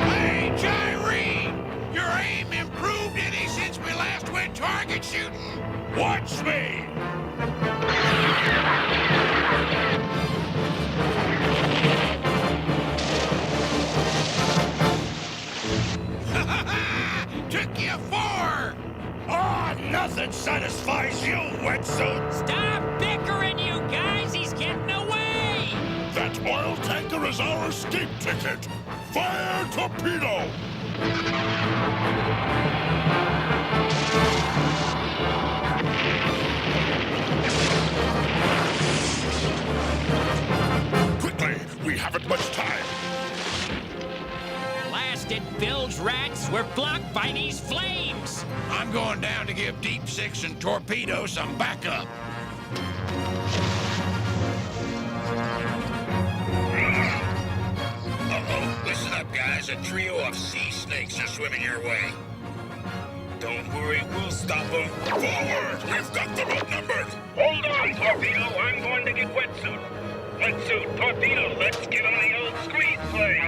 S15: Hey, Jyrene! Your aim improved any since we last went target shooting?
S5: Watch me!
S15: Took you 4!
S5: Ah, nothing satisfies you, wetsuit!
S2: Stop bickering, you guys! He's getting away!
S5: oil tanker is our escape ticket. Fire torpedo! Quickly, we haven't much time.
S6: Blasted bilge rats were blocked by these flames.
S10: I'm going down to give Deep Six and Torpedo some backup.
S5: Uh-oh, listen up, guys. A trio of sea snakes are swimming your way. Don't worry, we'll stop them. Forward! We've got them outnumbered!
S11: Hold on, Torpedo. I'm going to get wetsuit. Wetsuit, Torpedo, let's get on the old squeeze play.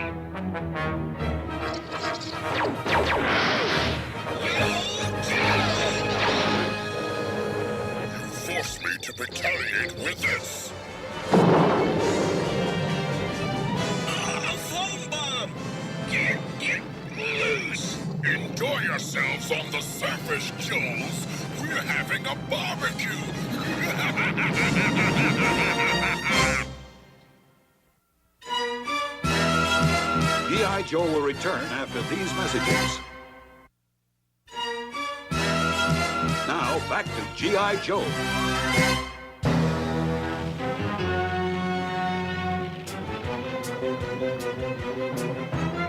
S5: You forced me to retaliate with this. A foam bomb! Get loose! Enjoy yourselves on the surface, Joes. We're having a barbecue.
S17: G.I. Joe will return after these messages. Now, back to G.I. Joe.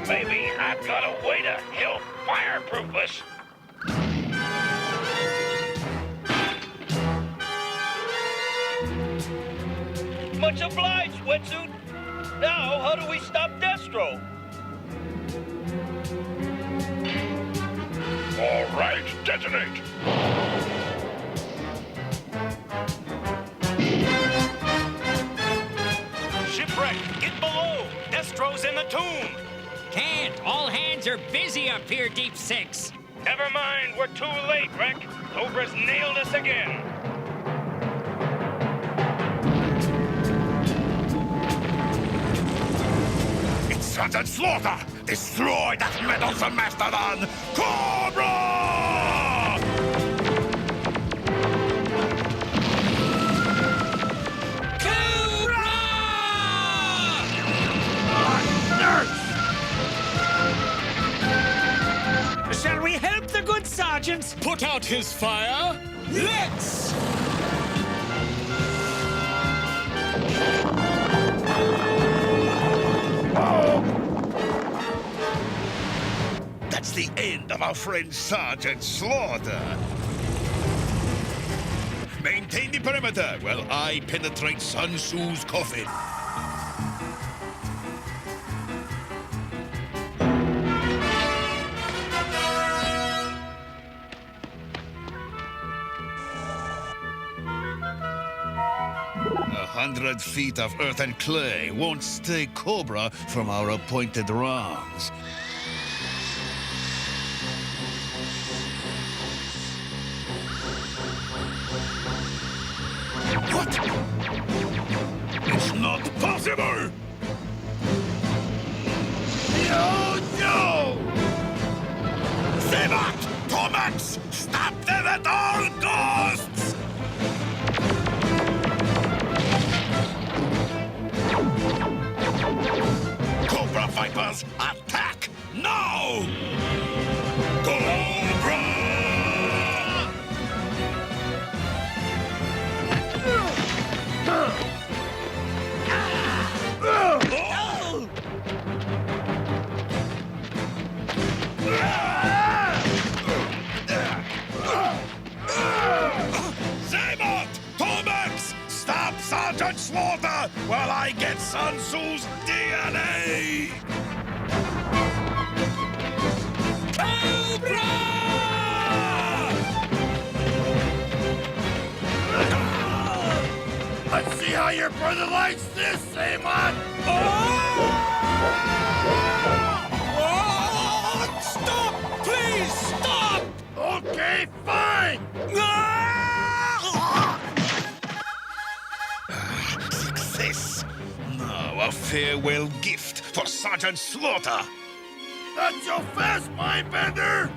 S11: Maybe I've got a way to help fireproof us.
S14: Much obliged, Wetsuit. Now, how do we stop Destro?
S5: All right, detonate.
S14: Shipwreck, get below. Destro's in the tomb.
S6: Can't. All hands are busy up here, Deep Six.
S11: Never mind, we're too late, Wreck. Cobra's nailed us again.
S5: It's Sergeant Slaughter! Destroy that meddlesome mastodon! Cobra!
S14: Shall we help the good sergeant
S10: Put out his fire.
S14: Let's!
S5: That's the end of our friend Sergeant Slaughter. Maintain the perimeter while I penetrate Sun Tzu's coffin. A 100 feet of earth and clay won't stay Cobra from our appointed rounds. What? It's not possible! No! Zebot! Tomax! Stop them at all costs! Cobra Vipers, attack! Now! Cobra! Zebot! Tomax! Stop Sergeant Slaughter while I get Sun Tzu's DNA! Cobra! Let's see how your brother likes this, Zebot! Stop! Please, stop! Okay, fine! Success! Now a farewell gift for Sergeant Slaughter! Not so fast, Mindbender!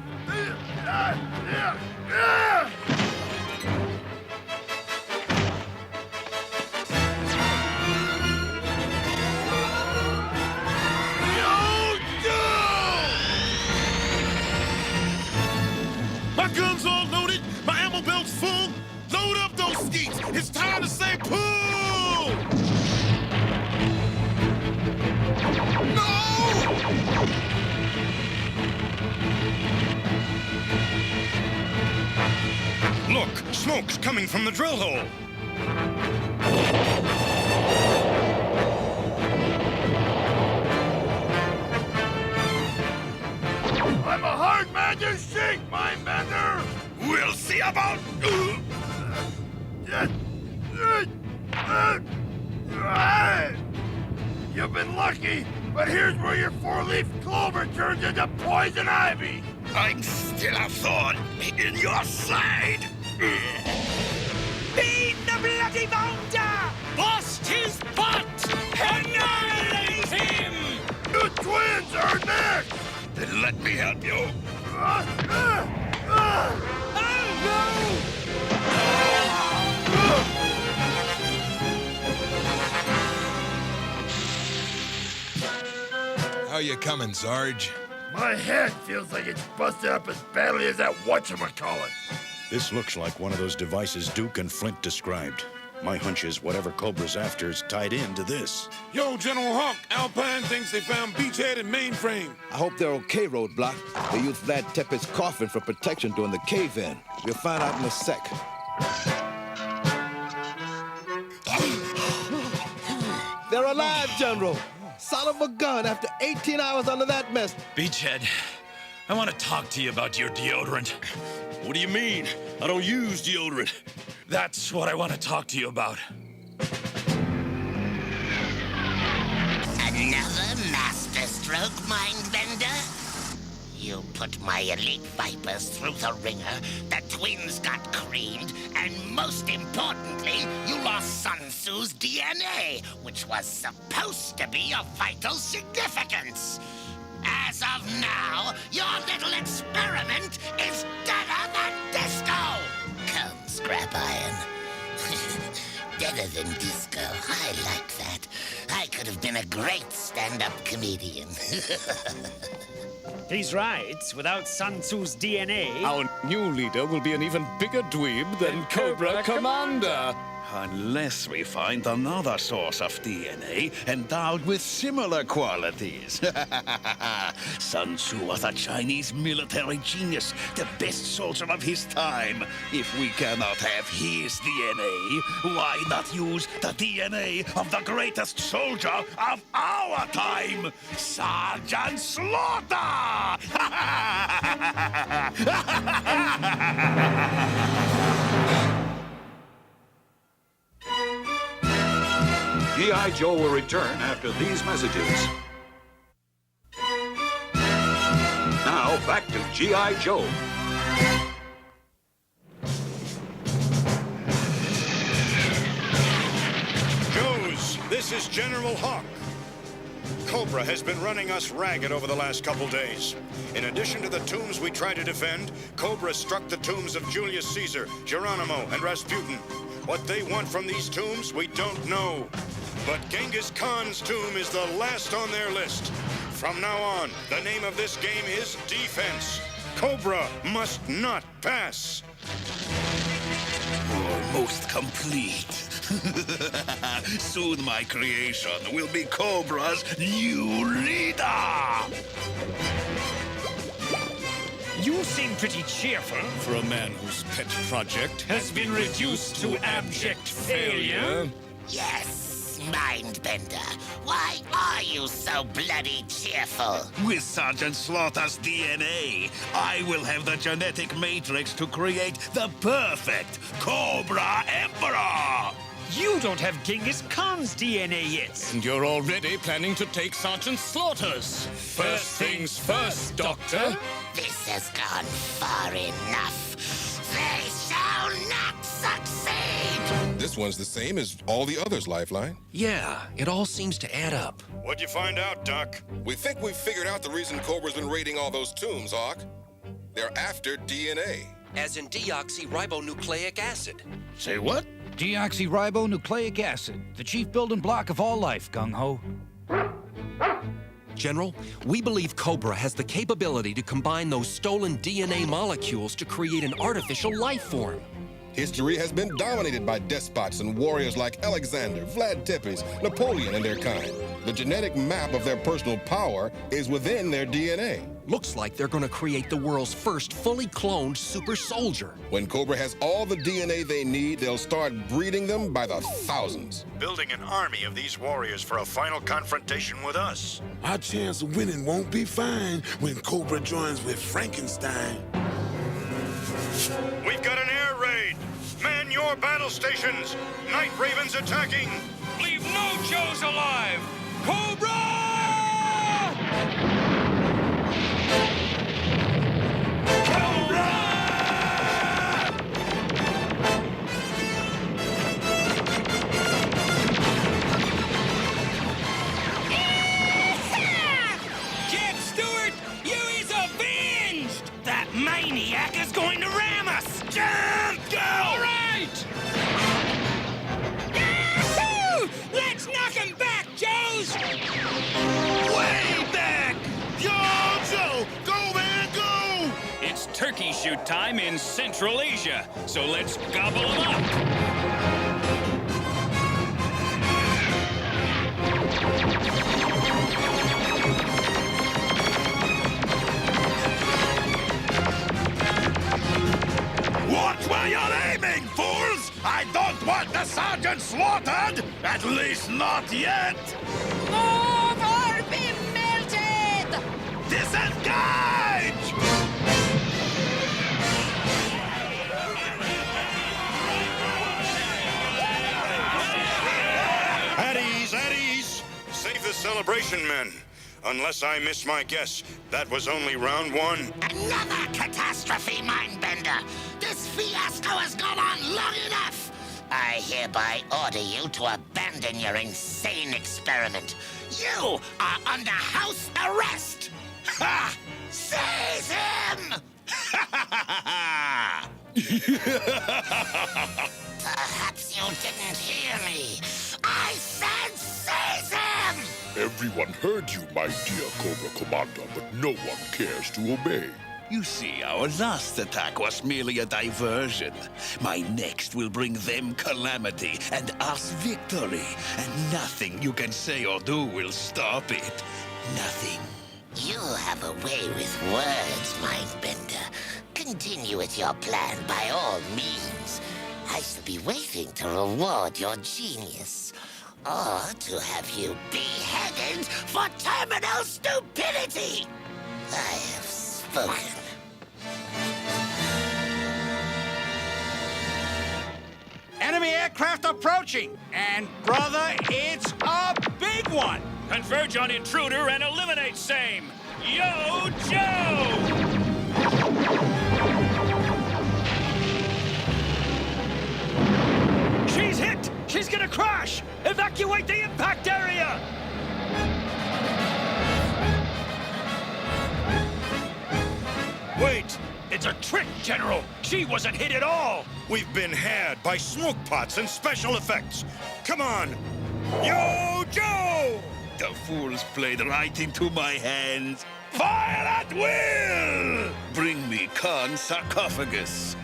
S7: Smoke's coming from the drill hole.
S5: I'm a hard man to shake, Mindbender!
S15: We'll see about...
S5: You've been lucky, but here's where your four-leaf clover turns into poison ivy!
S15: I'm still a thorn in your side!
S6: Beat the bloody bounder! Bust his butt! Annihilate him!
S5: The twins are next!
S15: Then let me help you.
S12: How you coming, Sarge?
S5: My head feels like it's busted up as badly as that whatchamacallit.
S7: This looks like one of those devices Duke and Flint described. My hunch is whatever Cobra's after is tied into this.
S5: Yo, General Hawk, Alpine thinks they found Beachhead and mainframe.
S22: I hope they're okay, Roadblock. They used Vlad Tepes' coffin for protection during the cave-in. We'll find out in a sec. They're alive, General! Son of a gun after 18 hours under that mess.
S4: Beachhead, I want to talk to you about your deodorant.
S8: What do you mean? I don't use deodorant.
S4: That's what I want to talk to you about.
S13: Another masterstroke, Mindbender? You put my elite vipers through the ringer, the twins got creamed, and most importantly, you lost Sun Tzu's DNA, which was supposed to be of vital significance. As of now, your little experiment is deader than disco! Come, Scrap Iron. Deader than disco. I like that. I could have been a great stand-up comedian.
S21: He's right. Without Sun Tzu's DNA...
S1: Our new leader will be an even bigger dweeb than Cobra Commander. Unless we find another source of DNA endowed with similar qualities. Sun Tzu was a Chinese military genius, the best soldier of his time. If we cannot have his DNA, why not use the DNA of the greatest soldier of our time, Sergeant Slaughter!
S17: G.I. Joe will return after these messages. Now, back to G.I. Joe.
S7: Joes, this is General Hawk. Cobra has been running us ragged over the last couple days. In addition to the tombs we try to defend, Cobra struck the tombs of Julius Caesar, Geronimo, and Rasputin. What they want from these tombs, we don't know. But Genghis Khan's tomb is the last on their list. From now on, the name of this game is defense. Cobra must not pass.
S1: Almost complete. Soon my creation will be Cobra's new leader.
S21: You seem pretty cheerful.
S10: For a man whose pet project has been reduced to abject failure.
S13: Yes, Mindbender. Why are you so bloody cheerful?
S1: With Sergeant Slaughter's DNA, I will have the genetic matrix to create the perfect Cobra Emperor!
S21: You don't have Genghis Khan's DNA yet.
S10: And you're already planning to take Sergeant Slaughter's. First things first, Doctor.
S13: This has gone far enough. They shall not succeed!
S12: This one's the same as all the others, Lifeline.
S9: Yeah, it all seems to add up.
S7: What'd you find out, Doc?
S12: We think we've figured out the reason Cobra's been raiding all those tombs, Hawk. They're after DNA.
S9: As in deoxyribonucleic acid.
S3: Say what? Deoxyribonucleic acid, the chief building block of all life, gung-ho.
S9: General, we believe Cobra has the capability to combine those stolen DNA molecules to create an artificial life form.
S12: History has been dominated by despots and warriors like Alexander, Vlad Tepes, Napoleon, and their kind.
S22: The genetic map of their personal power is within their DNA.
S9: Looks like they're gonna create the world's first fully cloned super soldier.
S22: When Cobra has all the DNA they need, they'll start breeding them by the thousands.
S7: Building an army of these warriors for a final confrontation with us.
S5: Our chance of winning won't be fine when Cobra joins with Frankenstein.
S7: We've got an air raid. Man your battle stations. Night Ravens attacking.
S6: Leave no Joes alive! Cobra!
S15: That maniac is going to ram us! Jump! Go! All right!
S6: Yahoo! Let's knock him back, Joes!
S5: Way back! Yo, Joe! Go, man, go!
S16: It's turkey shoot time in Central Asia, so let's gobble them up!
S5: Watch where you're aiming, fools! I don't want the sergeant slaughtered! At least not yet!
S23: Move or be melted!
S5: Disengage!
S7: At ease, at ease. Save the celebration, men. Unless I miss my guess, that was only round one.
S13: Another catastrophe, Mindbender! This fiasco has gone on long enough! I hereby order you to abandon your insane experiment. You are under house arrest! Ha! Seize him! Perhaps you didn't hear me. I said seize him!
S5: Everyone heard you, my dear Cobra Commander, but no one cares to obey.
S1: You see, our last attack was merely a diversion. My next will bring them calamity and us victory. And nothing you can say or do will stop it. Nothing.
S13: You have a way with words, Mindbender. Continue with your plan by all means. I shall be waiting to reward your genius. Or to have you beheaded for terminal stupidity. I have spoken.
S3: Enemy aircraft approaching! And, brother, it's a big one!
S16: Converge on intruder and eliminate same! Yo, Joe!
S10: She's hit! She's gonna crash! Evacuate the impact area!
S7: Wait!
S10: It's a trick, General! She wasn't hit at all!
S7: We've been had by smoke pots and special effects. Come on! Yo, Joe!
S1: The fools played right into my hands.
S5: Fire at will!
S1: Bring me Khan's sarcophagus.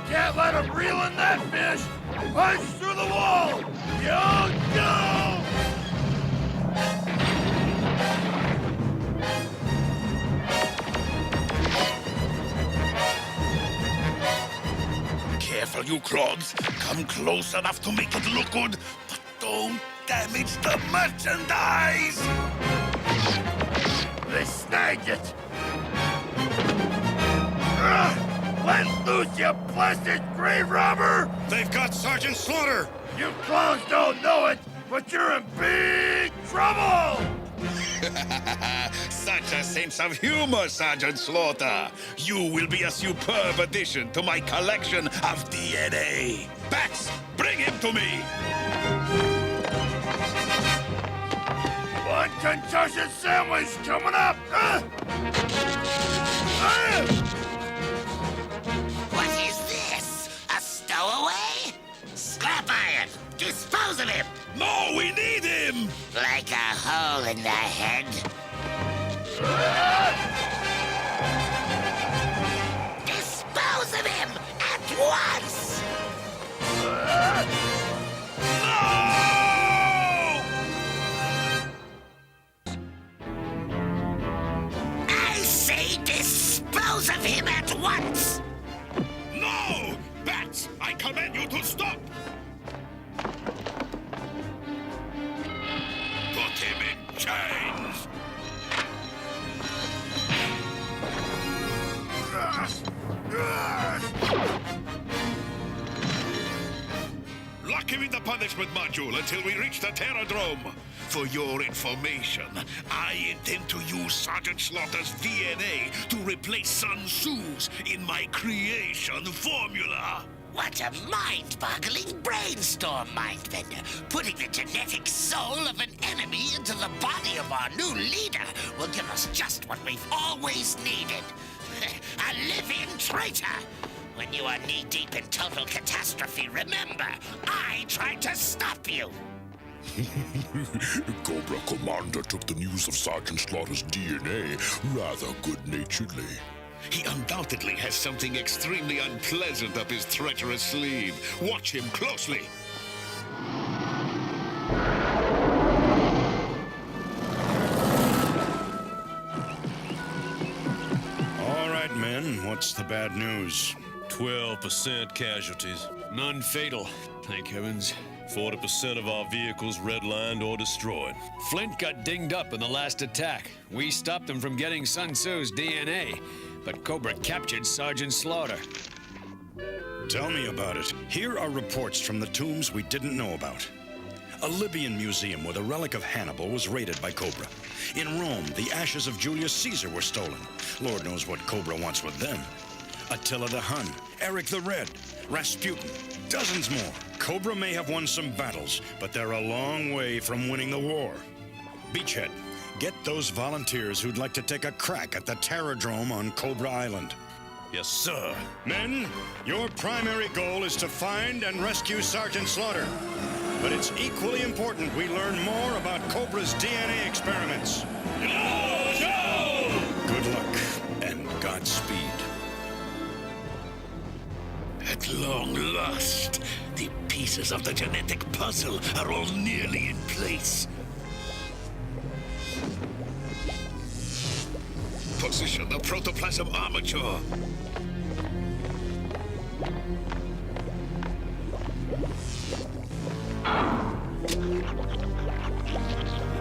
S5: Can't let him reel in that fish! Punch through the wall! Yo, go!
S1: Careful, you clods. Come close enough to make it look good, but don't damage the merchandise!
S5: They snagged it! Let loose, you blasted grave robber!
S7: They've got Sergeant Slaughter!
S5: You clowns don't know it, but you're in big trouble!
S1: Such a sense of humor, Sergeant Slaughter. You will be a superb addition to my collection of DNA. Bats, bring him to me!
S5: One concussion sandwich coming up!
S13: What is this? A stowaway? Scrap iron! Dispose of him!
S1: No, we need him!
S13: Like a hole in the head. Dispose of him at once!
S1: No!
S13: dispose of him at once!
S5: No! Bats, I command you to stop! Put him in chains! Lock him in the punishment module until we reach the Terradrome. For your information, I intend to use Sergeant Slaughter's DNA to replace Sun Tzu's in my creation formula.
S13: What a mind-boggling brainstorm, Mindbender. Putting the genetic soul of an enemy into the body of our new leader will give us just what we've always needed. A living traitor! When you are knee-deep in total catastrophe, remember, I tried to stop you!
S5: Cobra Commander took the news of Sergeant Slaughter's DNA rather good-naturedly. He undoubtedly has something extremely unpleasant up his treacherous sleeve. Watch him closely.
S7: All right, men, what's the bad news?
S8: 12% casualties.
S10: None fatal, thank heavens.
S8: 40% of our vehicles redlined or destroyed.
S10: Flint got dinged up in the last attack. We stopped him from getting Sun Tzu's DNA, but Cobra captured Sergeant Slaughter.
S7: Tell me about it. Here are reports from the tombs we didn't know about. A Libyan museum with a relic of Hannibal was raided by Cobra. In Rome, the ashes of Julius Caesar were stolen. Lord knows what Cobra wants with them. Attila the Hun, Eric the Red, Rasputin, dozens more. Cobra may have won some battles, but they're a long way from winning the war. Beachhead, get those volunteers who'd like to take a crack at the Terradrome on Cobra Island.
S8: Yes, sir.
S7: Men, your primary goal is to find and rescue Sergeant Slaughter. But it's equally important we learn more about Cobra's DNA experiments. Good luck, and Godspeed.
S5: At long last, the pieces of the genetic puzzle are all nearly in place. Position the protoplasm armature.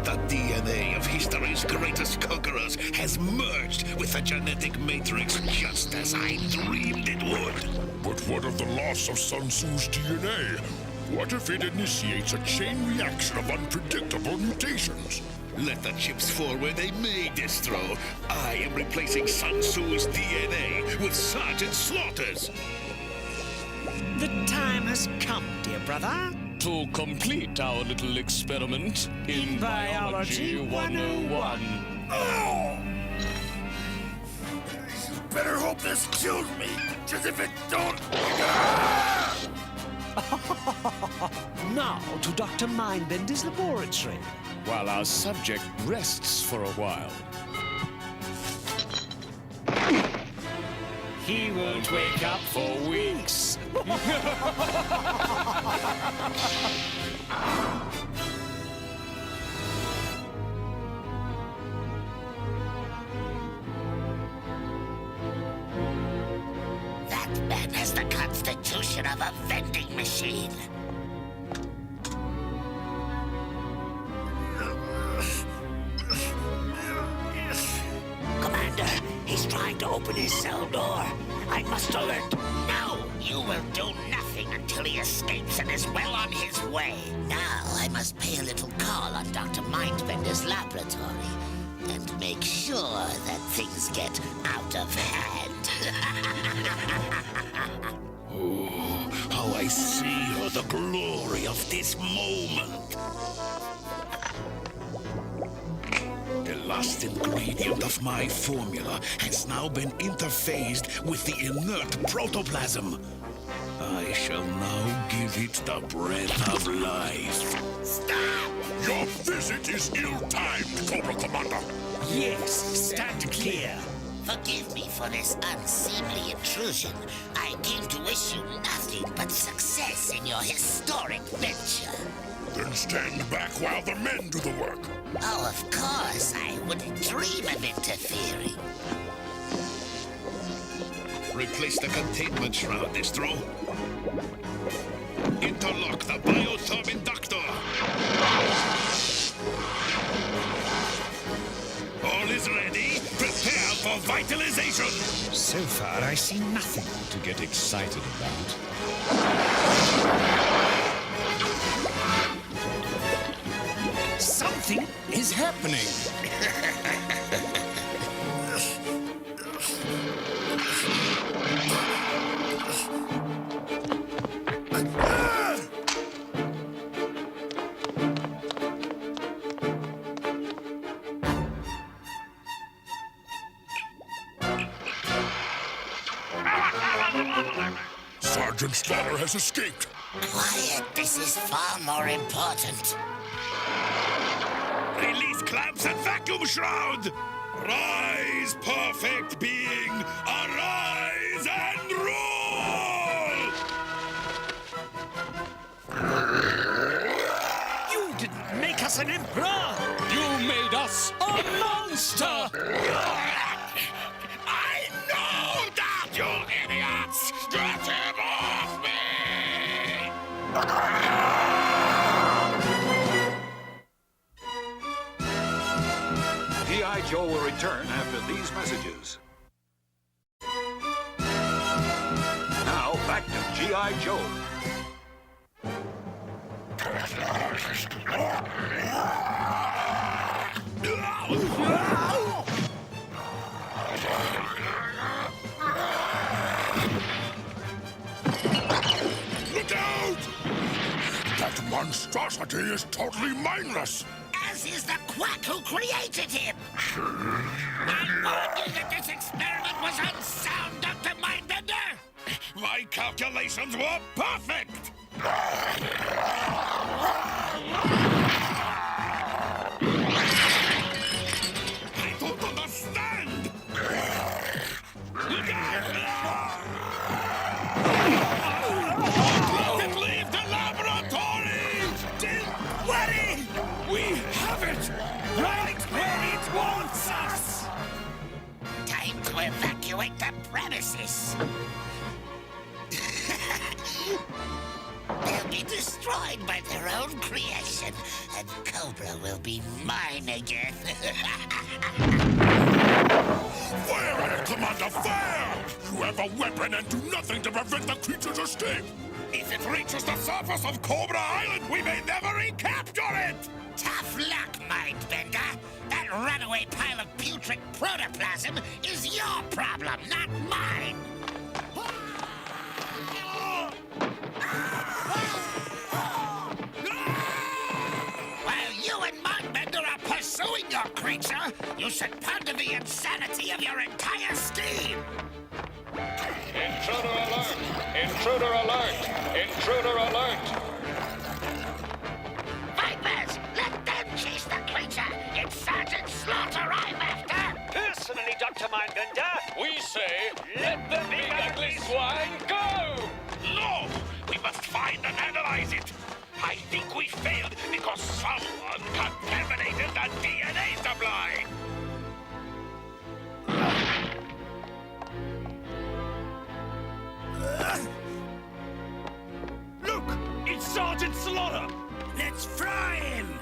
S5: The DNA of history's greatest conquerors has merged with the genetic matrix just as I dreamed it would. But what of the loss of Sun Tzu's DNA? What if it initiates a chain reaction of unpredictable mutations? Let the chips fall where they may, Distro. I am replacing Sun Tzu's DNA with Sergeant Slaughter's.
S18: The time has come, dear brother.
S1: To complete our little experiment in Biology 101.
S5: Oh! Better hope this kills me, because if it don't...
S18: Now to Dr. Mindbender's laboratory.
S1: While our subject rests for a while. He won't wake up for weeks.
S13: That man has the constitution of a vending machine. Commander, he's trying to open his cell door. I must alert. No, you will do nothing until he escapes and is well on his way. Now I must pay a little call on Dr. Mindbender's laboratory and make sure that things get out of hand.
S5: Oh, how I see the glory of this moment. The last ingredient of my formula has now been interfaced with the inert protoplasm. I shall now give it the breath of life. Stop! Your visit is ill-timed, Cobra Commander.
S18: Yes, stand clear.
S13: Forgive me for this unseemly intrusion. I came to wish you nothing but success in your historic venture.
S5: Then stand back while the men do the work.
S13: Oh, of course. I wouldn't dream of interfering.
S5: Replace the containment shroud, Distro. Interlock the biotherm inductor. All is ready. Prepare for vitalization.
S18: So far, I see nothing to get excited about. Something is happening.
S5: Sergeant Slaughter has escaped.
S13: Quiet, this is far more important.
S5: Release clamps and vacuum shroud! Rise, perfect being! Arise and rule!
S18: You didn't make us an emperor!
S5: You made us
S18: a monster!
S5: I know that, you idiots! Get him off me!
S17: G.I. Joe will return after these messages. Now, back to G.I. Joe.
S5: Look out! That monstrosity is totally mindless!
S13: As is the quack who created him! I warned you that this experiment was unsound, Dr. Mindbender!
S5: My calculations were perfect! I don't understand! Let it leave the laboratory!
S18: Don't worry!
S5: We have it!
S18: Right where it wants us!
S13: Time to evacuate the premises! They'll be destroyed by their own creation, and Cobra will be mine again.
S5: Fire at it, Commander! Fire! You have a weapon and do nothing to prevent the creature's escape! If it reaches the surface of Cobra Island, we may never recapture it!
S13: Tough luck, Mindbender. That runaway pile of putrid protoplasm is your problem, not mine. While you and Mindbender are pursuing your creature, you should ponder the insanity of your entire scheme.
S11: Intruder alert! Intruder alert! Intruder alert!
S13: Vipers, let them chase the creature. It's Sergeant Slaughter I'm after.
S14: Personally, Dr. Mindbender,
S11: We say, let the big ugly swine go!
S5: No! We must find and analyze it! I think we failed because someone contaminated the DNA supply!
S18: Look! It's Sergeant Slaughter! Let's fry him!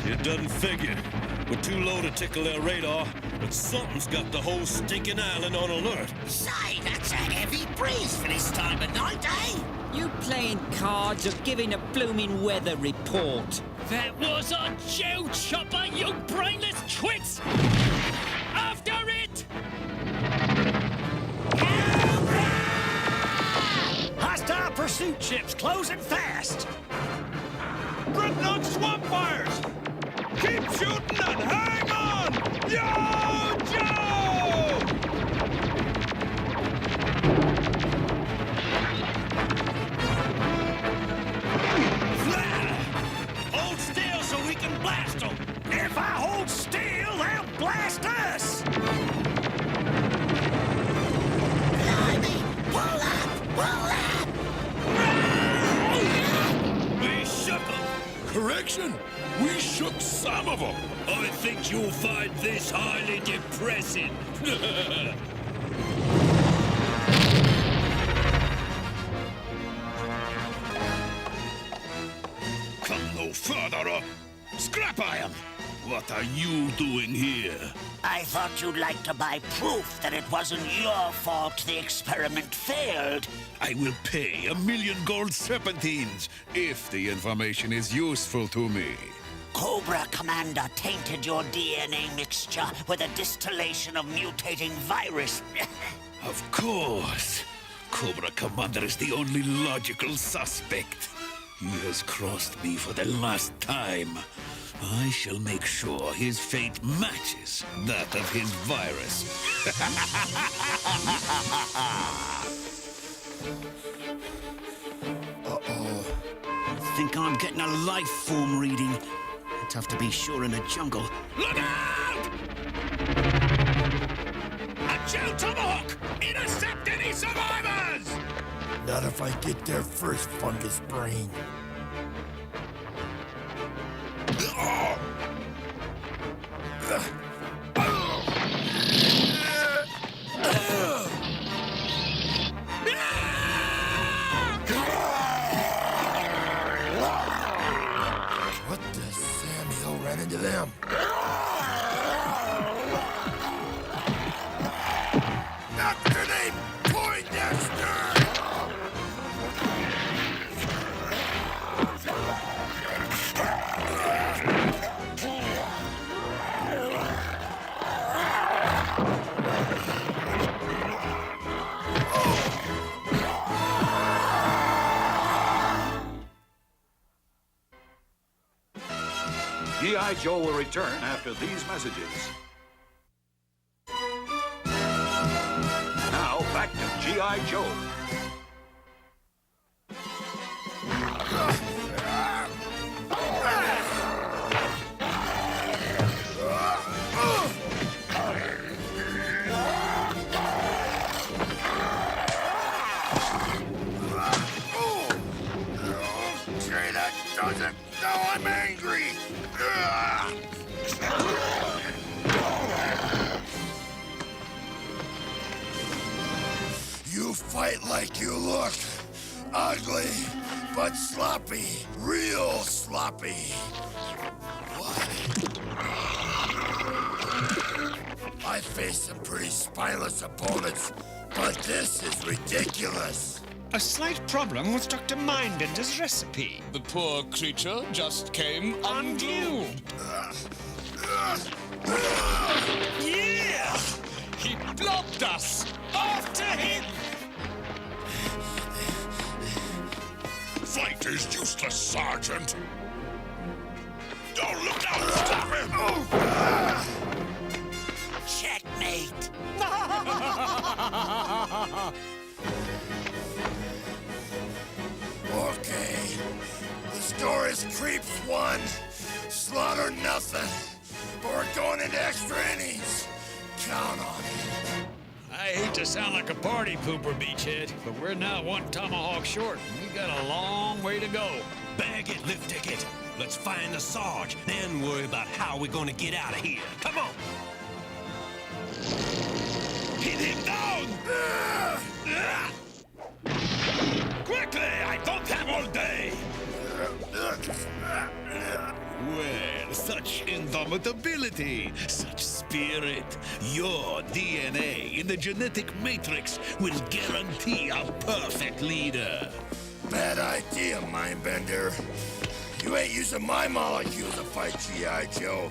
S8: It doesn't figure. We're too low to tickle their radar, but something's got the whole stinking island on alert.
S13: Say, that's a heavy breeze for this time of night, eh?
S2: You playing cards or giving a blooming weather report?
S21: That was a Joe chopper, you brainless twits! After it!
S18: Hostile pursuit ships closing fast! Dreadnought swamp fires! Keep shooting and hang on! Yo, Joe!
S21: Hold still so we can blast them!
S18: If I hold still, they'll blast us!
S13: Blimey! Pull up! Pull up!
S8: We shook them! Correct!
S5: mission. We shook some of them.
S15: I think you'll find this highly depressing.
S5: Come no further or scrap iron. What are you doing here?
S13: I thought you'd like to buy proof that it wasn't your fault the experiment failed.
S1: I will pay 1,000,000 gold serpentines if the information is useful to me.
S13: Cobra Commander tainted your DNA mixture with a distillation of mutating virus.
S1: Of course. Cobra Commander is the only logical suspect. He has crossed me for the last time. I shall make sure his fate matches that of his virus.
S2: Uh-oh. I think I'm getting a life form reading. Tough to be sure in the jungle.
S5: Look out! A chill tomahawk! Intercept any survivors!
S4: Not if I get there first, fungus brain. What the Samuel ran into them? After they Poindexter!
S17: G.I. Joe will return after these messages. Now, back to G.I. Joe.
S4: Okay, that does it. Now I'm angry. You fight like you look. Ugly, but sloppy. Real sloppy. What? I faced some pretty spineless opponents, but this is ridiculous.
S18: A slight problem with Dr. Mindbender's recipe.
S5: The poor creature just came undue.
S18: Yeah!
S5: He blocked us! After him!
S12: Fight is useless, Sergeant. Don't look out! Stop him!
S13: Checkmate!
S4: Okay. The score is creeps 1, slaughter nothing. But we're going into extra innings. Count on it.
S10: I hate to sound like a party pooper, Beachhead, but we're now one tomahawk short, and we got a long way to go.
S15: Bag it, lift ticket. Let's find the Sarge, then worry about how we're gonna get out of here. Come on!
S5: Hit him down! Quickly! I don't have all day!
S1: Well, such indomitability, such spirit. Your DNA in the genetic matrix will guarantee a perfect leader.
S4: Bad idea, Mindbender. You ain't using my molecules to fight G.I. Joe.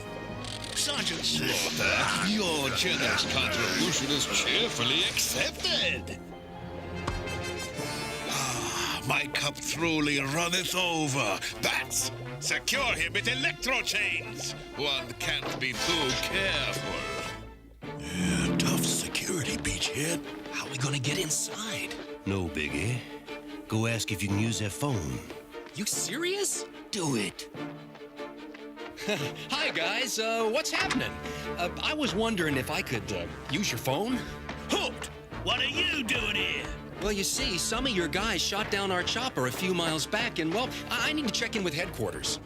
S1: Sergeant Slaughter, your generous contribution is cheerfully accepted. My cup truly runneth over. Bats, secure him with electro chains. One can't be too careful.
S15: Tough security, Beachhead. How are we gonna get inside? No, Biggie. Go ask if you can use that phone.
S9: You serious?
S15: Do it.
S9: Hi, guys. What's happening? I was wondering if I could use your phone.
S15: Hooked! What are you doing here?
S9: Well, you see, some of your guys shot down our chopper a few miles back, and, well, I need to check in with headquarters.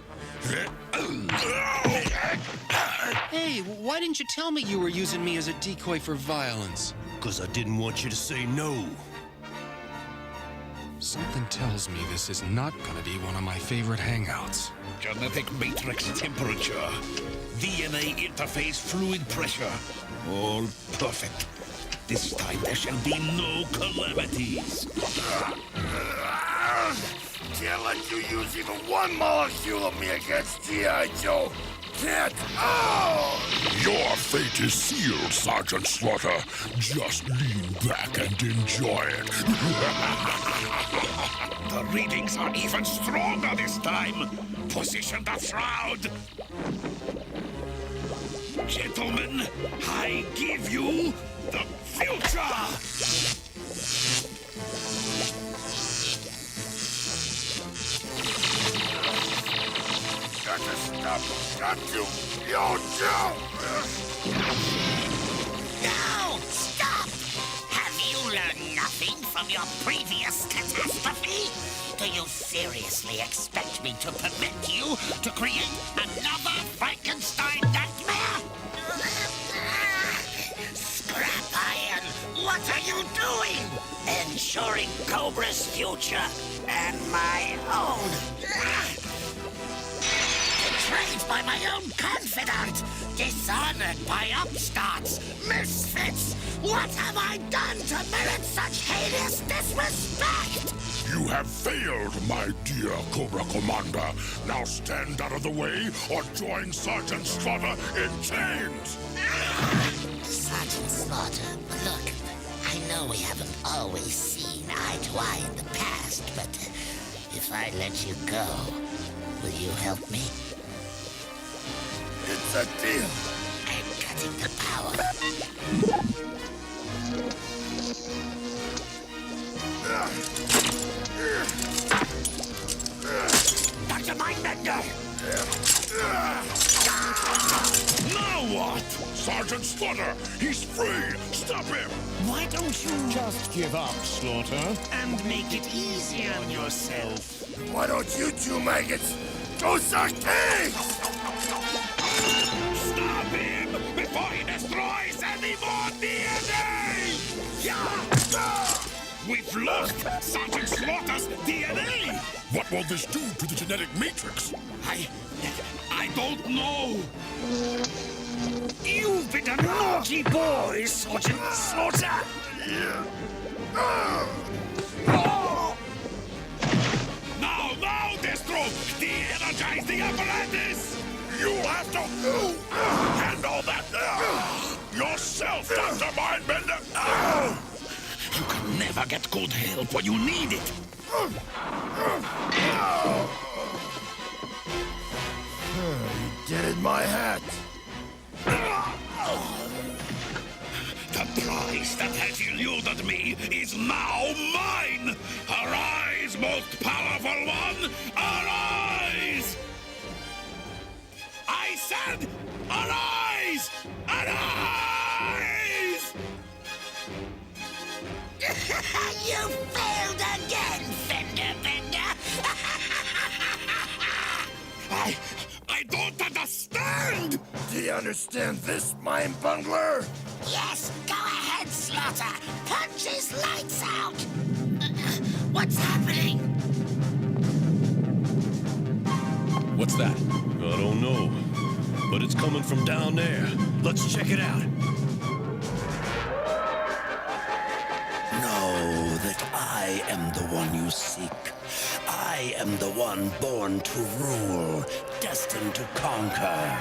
S9: Hey, why didn't you tell me you were using me as a decoy for violence?
S8: Because I didn't want you to say no.
S3: Something tells me this is not gonna be one of my favorite hangouts.
S5: Genetic matrix temperature. DNA interface fluid pressure. All perfect. This time there shall be no calamities.
S4: Can't let you use even one molecule of me against G.I. Joe. Can't. Oh!
S5: Your fate is sealed, Sergeant Slaughter. Just lean back and enjoy it. The readings are even stronger this time. Position the shroud. Gentlemen, I give you the future!
S4: Got to stop. Got to. Yo, Joe!
S13: No! Stop! Have you learned nothing from your previous catastrophe? Do you seriously expect me to permit you to create another Frankenstein nightmare? Scrap Iron, what are you doing? Ensuring Cobra's future and my own. Betrayed by my own confidant, dishonored by upstarts, misfits. What have I done to merit such heinous disrespect?
S5: You have failed, my dear Cobra Commander. Now stand out of the way or join Sergeant Slaughter in chains!
S13: Sergeant Slaughter, look, I know we haven't always seen eye to eye in the past, but if I let you go, will you help me?
S4: It's a deal.
S13: I'm cutting the power. Dr. Mindbender!
S5: Now what? Sergeant Slaughter! He's free! Stop him!
S18: Why don't you
S1: Just give up, Slaughter.
S18: and make it easy on yourself?
S4: Why don't you two maggots go suck pigs?
S5: Stop him before he destroys any more DNA! We've lost Sergeant Slaughter's DNA! What will this do to the genetic matrix? I don't know.
S18: You've been a naughty boy, Sergeant Slaughter!
S5: Now, Destro! De-energize the apparatus! You'll have to handle that yourself, Dr. Mindbender! You can never get good help when you need it!
S4: He did in my hat.
S5: The prize that has eluded me is now mine! Arise, most powerful one! Arise! I said, arise! Arise!
S13: You failed again, Fender Bender!
S5: I don't understand!
S4: Do you understand this, mind bungler?
S13: Yes, go ahead, Slaughter! Punch his lights out! What's happening?
S8: What's that? I don't know. But it's coming from down there. Let's check it out.
S15: Know that I am the one you seek. I am the one born to rule, destined to conquer.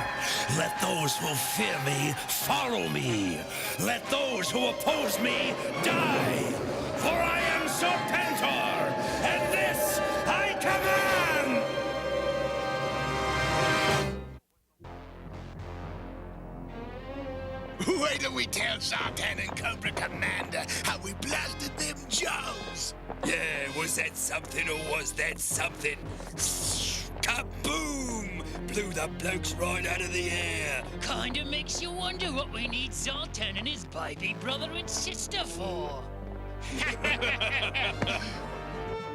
S15: Let those who fear me follow me. Let those who oppose me die. For I am Serpentor, and this I command!
S4: Wait till we tell Zartan and Cobra Commander how we blasted them Joes.
S15: Yeah, was that something or was that something? Kaboom! Blew the blokes right out of the air.
S18: Kinda makes you wonder what we need Zoltan and his baby brother and sister for.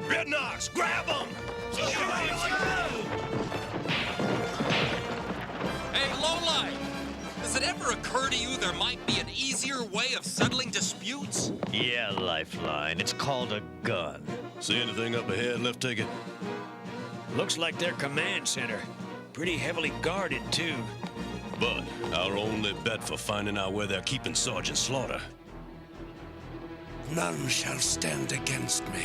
S15: Red Knox, grab them!
S9: it ever occur to you there might be an easier way of settling disputes?
S19: Yeah, Lifeline. It's called a gun.
S8: See anything up ahead, Left Ticket?
S10: Looks like their command center. Pretty heavily guarded, too.
S8: But our only bet for finding out where they're keeping Sergeant Slaughter.
S5: None shall stand against me,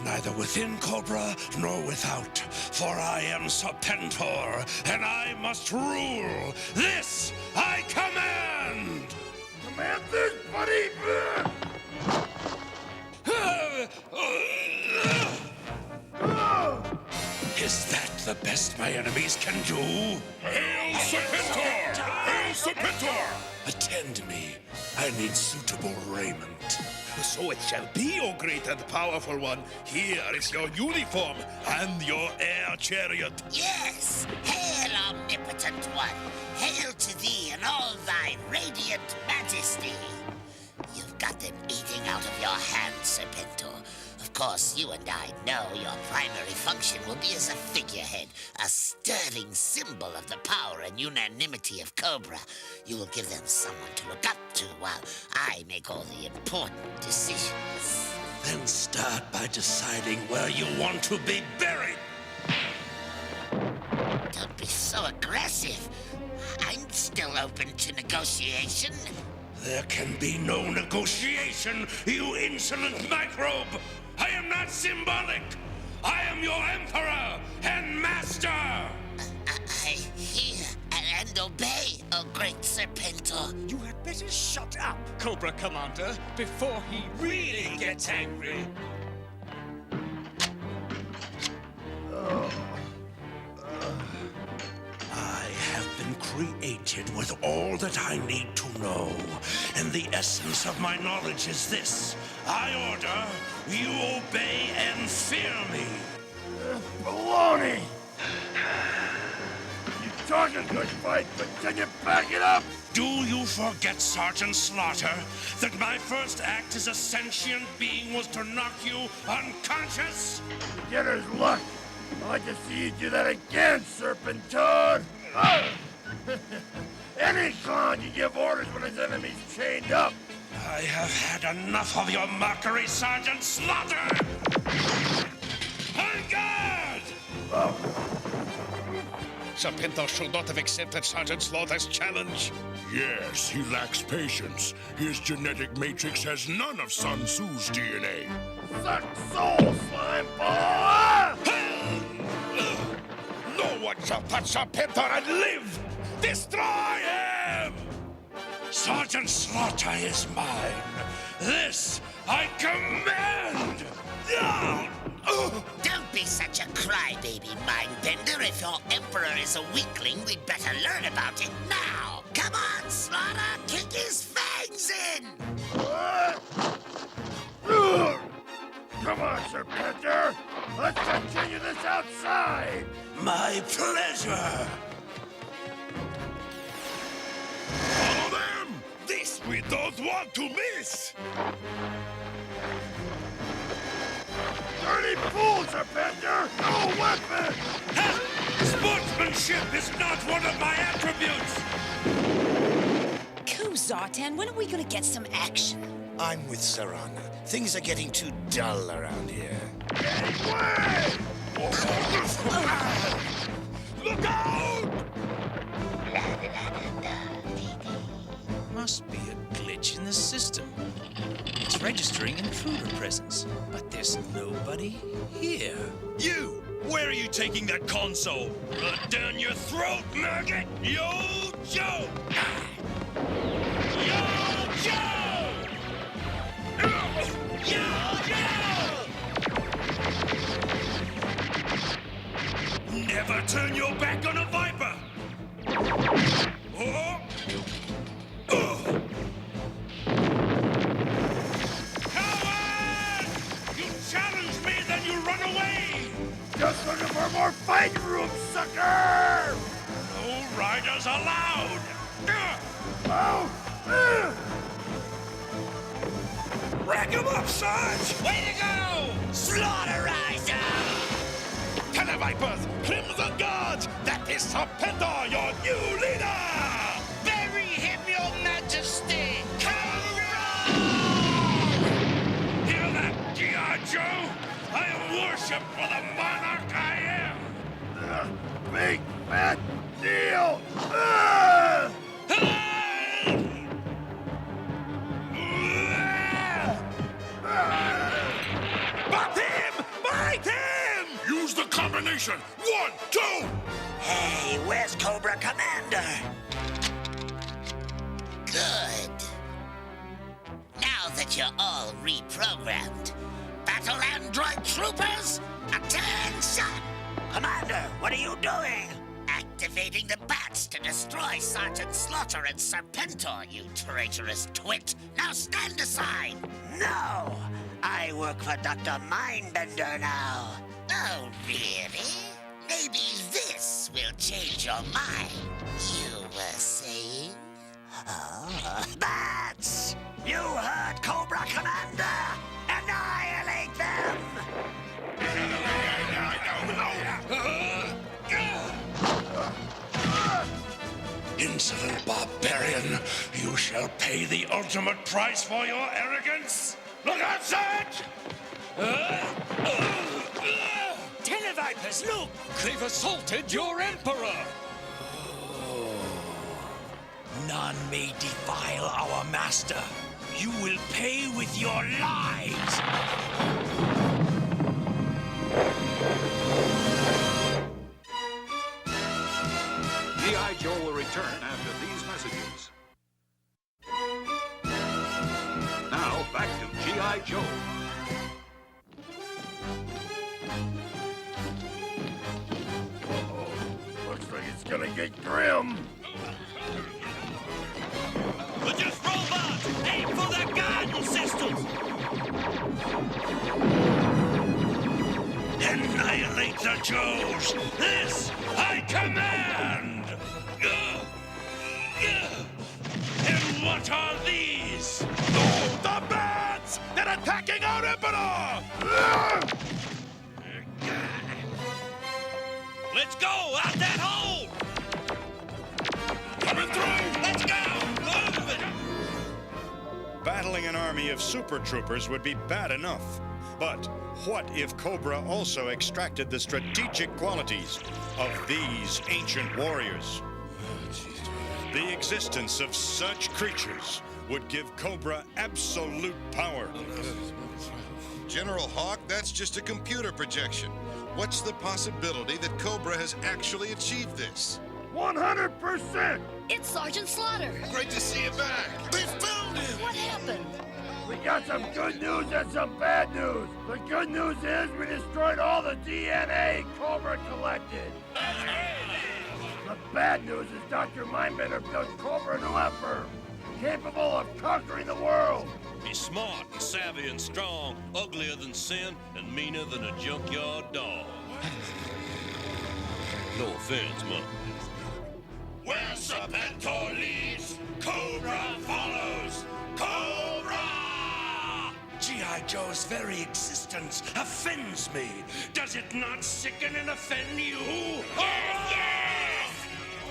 S5: neither within Cobra nor without. For I am Serpentor, and I must rule. This I command!
S4: Command this, buddy!
S5: Is that the best my enemies can do?
S4: Hail Serpentor! Hail Serpentor!
S5: Attend me. I need suitable raiment. So it shall be, O great and powerful one. Here is your uniform and your air chariot.
S13: Yes! Hail, omnipotent one! Hail to thee in all thy radiant majesty! You've got them eating out of your hands, Serpentor. Of course, you and I know your primary function will be as a figurehead, a sterling symbol of the power and unanimity of Cobra. You will give them someone to look up to while I make all the important decisions.
S5: Then start by deciding where you want to be buried.
S13: Don't be so aggressive. I'm still open to negotiation.
S5: There can be no negotiation, you insolent microbe! I am not symbolic! I am your emperor and master!
S13: I hear and obey, O great Serpentor.
S20: You had better shut up, Cobra Commander, before he really gets angry.
S5: I have been created with all that I need to know, and the essence of my knowledge is this. I order, you obey and fear me.
S4: Baloney! You talk a good fight, but can you back it up?
S5: Do you forget, Sergeant Slaughter, that my first act as a sentient being was to knock you unconscious?
S4: Beginner's luck. I'd like to see you do that again, Serpentor! Any clown can give orders when his enemy's chained up.
S5: I have had enough of your mockery, Sergeant Slaughter! On guard! Serpentor should not have accepted Sergeant Slaughter's challenge.
S4: Yes, he lacks patience. His genetic matrix has none of Sun Tzu's DNA. Suck soul, slime ball!
S5: No one shall touch Serpentor and live! Destroy him! Sergeant Slaughter is mine. This I command!
S13: Don't be such a crybaby, Mindbender. If your Emperor is a weakling, we'd better learn about it now. Come on, Slaughter! Kick his fangs in!
S4: Come on, Serpentor! Let's continue this outside!
S5: My pleasure!
S4: Follow them! This we don't want to miss! Dirty fool, Serpentor! No weapon!
S5: Sportsmanship is not one of my attributes!
S22: Cool, Zartan. When are we gonna get some action?
S24: I'm with Serana. Things are getting too dull around here.
S4: Look out!
S25: Must be a glitch in the system. It's registering intruder presence, but there's nobody here.
S5: You! Where are you taking that console? Right down your throat, maggot! Yo, Joe! Yo, Joe! Yo, Joe! Never turn your back on a Viper! Oh! Coward! You challenge me, then you run away!
S4: Just looking for more fighting room, sucker!
S5: No riders allowed! Rack him up, Sarge!
S14: Way to go! Slaughterizer!
S5: Televipers! Crimson Guards! That is Serpentor, your new leader!
S14: Bury him!
S5: spaceship for the monarch I am!
S4: Big fat deal!
S5: But him! Bite him! Use the combination! 1, 2!
S13: Hey, where's Cobra Commander? Good. Now that you're all reprogrammed, battle android troopers, attention! Commander, what are you doing? Activating the bats to destroy Sergeant Slaughter and Serpentor, you traitorous twit. Now stand aside. No, I work for Dr. Mindbender now. Oh, really? Maybe this will change your mind. You were saying? Oh, bats! You heard Cobra Commander! Annihilate them!
S5: Insolent barbarian, you shall pay the ultimate price for your arrogance! Look out, Sarge!
S20: Televipers, look! They've assaulted your emperor!
S15: None may defile our master. You will pay with your lives!
S17: G.I. Joe will return after these messages. Now, back to G.I. Joe.
S4: Looks like it's gonna get grim.
S15: We're just robots! Aim for their guidance systems!
S5: Annihilate the Joes! This I command! And what are these? Oh, the bats! They're attacking our Emperor!
S15: Let's go! Out that hole!
S5: Coming through!
S15: Let's go! Move it!
S6: Battling an army of super troopers would be bad enough. But what if Cobra also extracted the strategic qualities of these ancient warriors? The existence of such creatures would give Cobra absolute power.
S12: General Hawk, that's just a computer projection. What's the possibility that Cobra has actually achieved this?
S4: 100%!
S22: It's Sergeant Slaughter.
S12: Great to see you back.
S4: They found him!
S22: What happened?
S4: We got some good news and some bad news. The good news is we destroyed all the DNA Cobra collected. The bad news is Dr. Mindbender built Cobra a new emperor, capable of conquering the world.
S8: He's smart and savvy and strong, uglier than sin, and meaner than a junkyard dog. No offense, Mom.
S5: Where Serpentor leads, Cobra follows! Cobra! G.I. Joe's very existence offends me. Does it not sicken and offend you? Yes!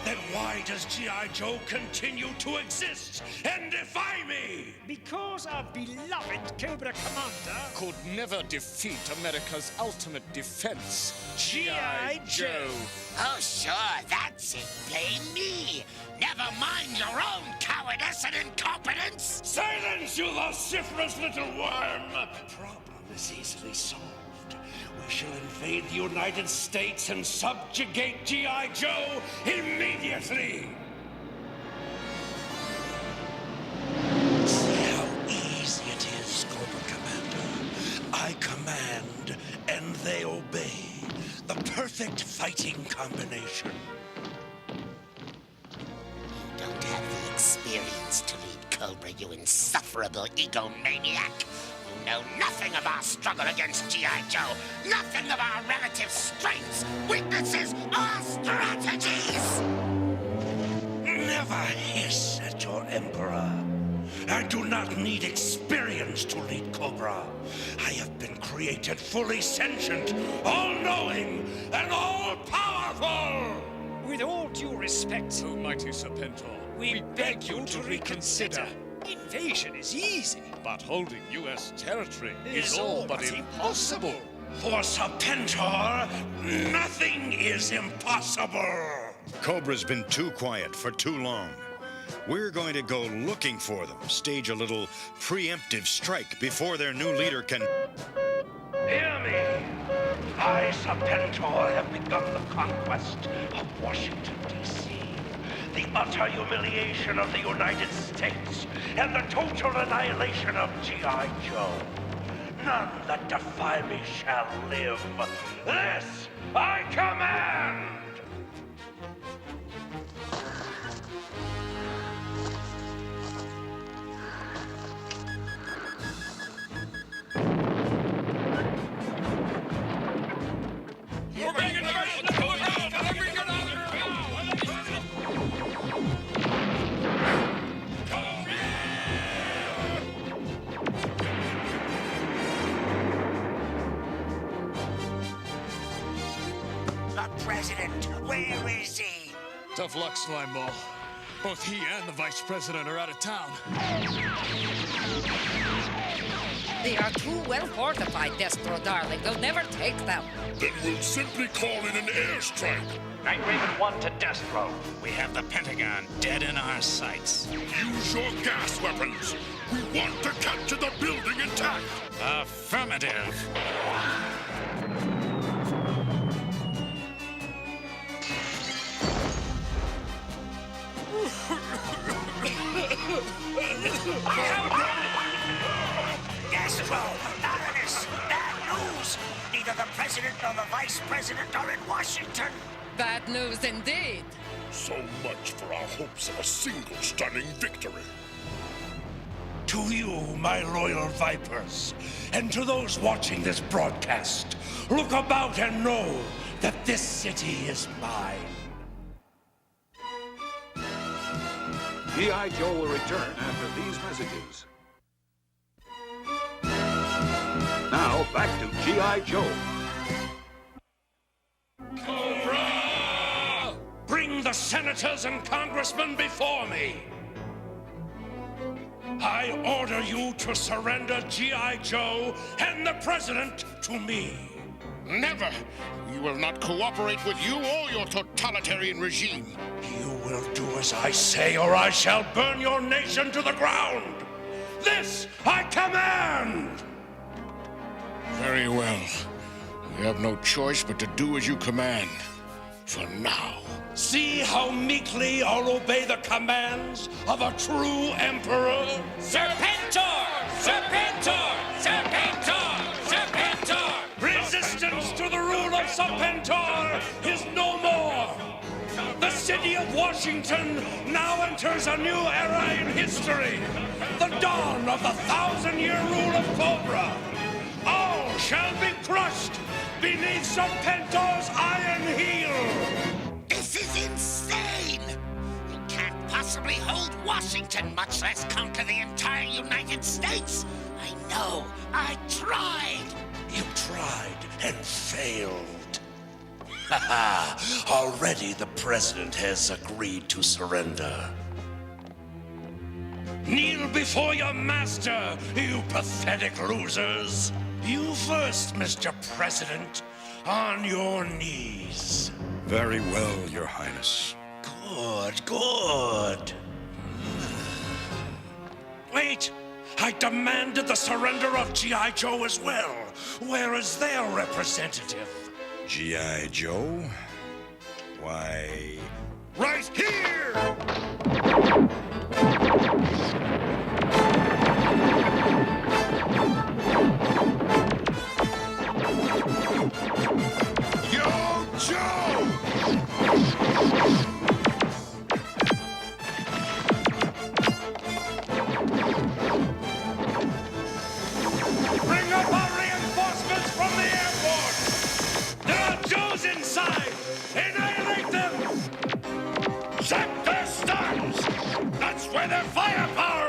S5: Then why does G.I. Joe continue to exist and defy me?
S20: Because our beloved Cobra Commander
S21: Could never defeat America's ultimate defense,
S20: G.I. Joe.
S13: Oh, sure, that's it. Blame me. Never mind your own cowardice and incompetence.
S5: Silence, you vociferous little worm! The problem is easily solved. We shall invade the United States and subjugate G.I. Joe immediately! See how easy it is, Cobra Commander. I command, and they obey. The perfect fighting combination.
S13: You don't have the experience to lead Cobra, you insufferable egomaniac. You know nothing of our struggle against G.I. Joe, nothing of our relative strengths, weaknesses, or strategies!
S5: Never hiss at your Emperor. I do not need experience to lead Cobra. I have been created fully sentient, all-knowing, and all-powerful!
S20: With all due respect,
S21: Almighty Serpentor,
S20: we beg you to reconsider. Invasion is easy.
S21: but holding U.S. territory
S20: is all but impossible.
S5: For Serpentor, nothing is impossible.
S6: Cobra's been too quiet for too long. We're going to go looking for them, stage a little preemptive strike before their new leader can...
S4: Hear me! I, Serpentor, have begun the conquest of Washington, D.C., the utter humiliation of the United States, and the total annihilation of G.I. Joe. None that defy me shall live. This I command!
S13: President, where is he?
S20: Tough luck, Slimeball. Both he and the Vice President are out of town.
S2: They are too well fortified, Destro, darling. They'll never take them.
S5: Then we'll simply call in an airstrike.
S4: Night Raven 1 to Destro.
S20: We have the Pentagon dead in our sights.
S5: Use your gas weapons. We want to capture the building intact.
S20: Affirmative.
S13: Destro, Baroness, bad news! Neither the President nor the Vice President are in Washington.
S2: Bad news indeed.
S5: So much for our hopes of a single stunning victory.
S4: To you, my loyal Vipers, and to those watching this broadcast, look about and know that this city is mine.
S17: G.I. Joe will return after these messages. Now, back to G.I. Joe.
S4: Cobra! Bring the senators and congressmen before me. I order you to surrender G.I. Joe and the President to me.
S5: Never! We will not cooperate with you or your totalitarian regime.
S4: You will do as I say, or I shall burn your nation to the ground! This I command!
S5: Very well. We have no choice but to do as you command. For now.
S4: See how meekly I'll obey the commands of a true emperor?
S18: Serpentor! Serpentor! Serpentor! Serpentor!
S4: Resistance to the rule of Serpentor is no more! The city of Washington now enters a new era in history! The dawn of the 1,000-year rule of Cobra! All shall be crushed beneath Serpentor's iron heel!
S13: This is insane! You can't possibly hold Washington, much less conquer the entire United States! I know! I tried!
S4: You tried and failed. Haha! Already the President has agreed to surrender. Kneel before your master, you pathetic losers! You first, Mr. President, on your knees.
S6: Very well, Your Highness.
S4: Good, good. Wait! I demanded the surrender of G.I. Joe as well. Where is their representative?
S6: G.I. Joe? Why...
S5: Right here!
S6: Yo, Joe!
S4: Bring up our reinforcements from the airport! There are Joes inside! Annihilate them!
S5: Zap their stuns! That's where their firepower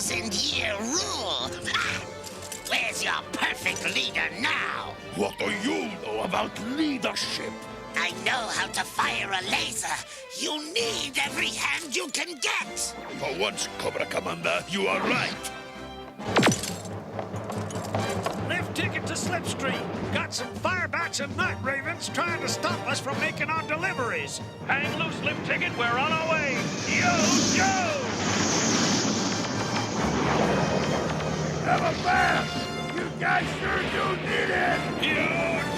S13: 1,000-year rule. Where's your perfect leader now?
S5: What do you know about leadership?
S13: I know how to fire a laser. You need every hand you can get.
S5: For once, Cobra Commander, you are right.
S21: Lift ticket to Slipstream. Got some firebats and night ravens trying to stop us from making our deliveries.
S14: Hang loose, lift ticket. We're on our way. Yo, Joe!
S4: Have a bath! You guys sure do need it!
S5: Yo,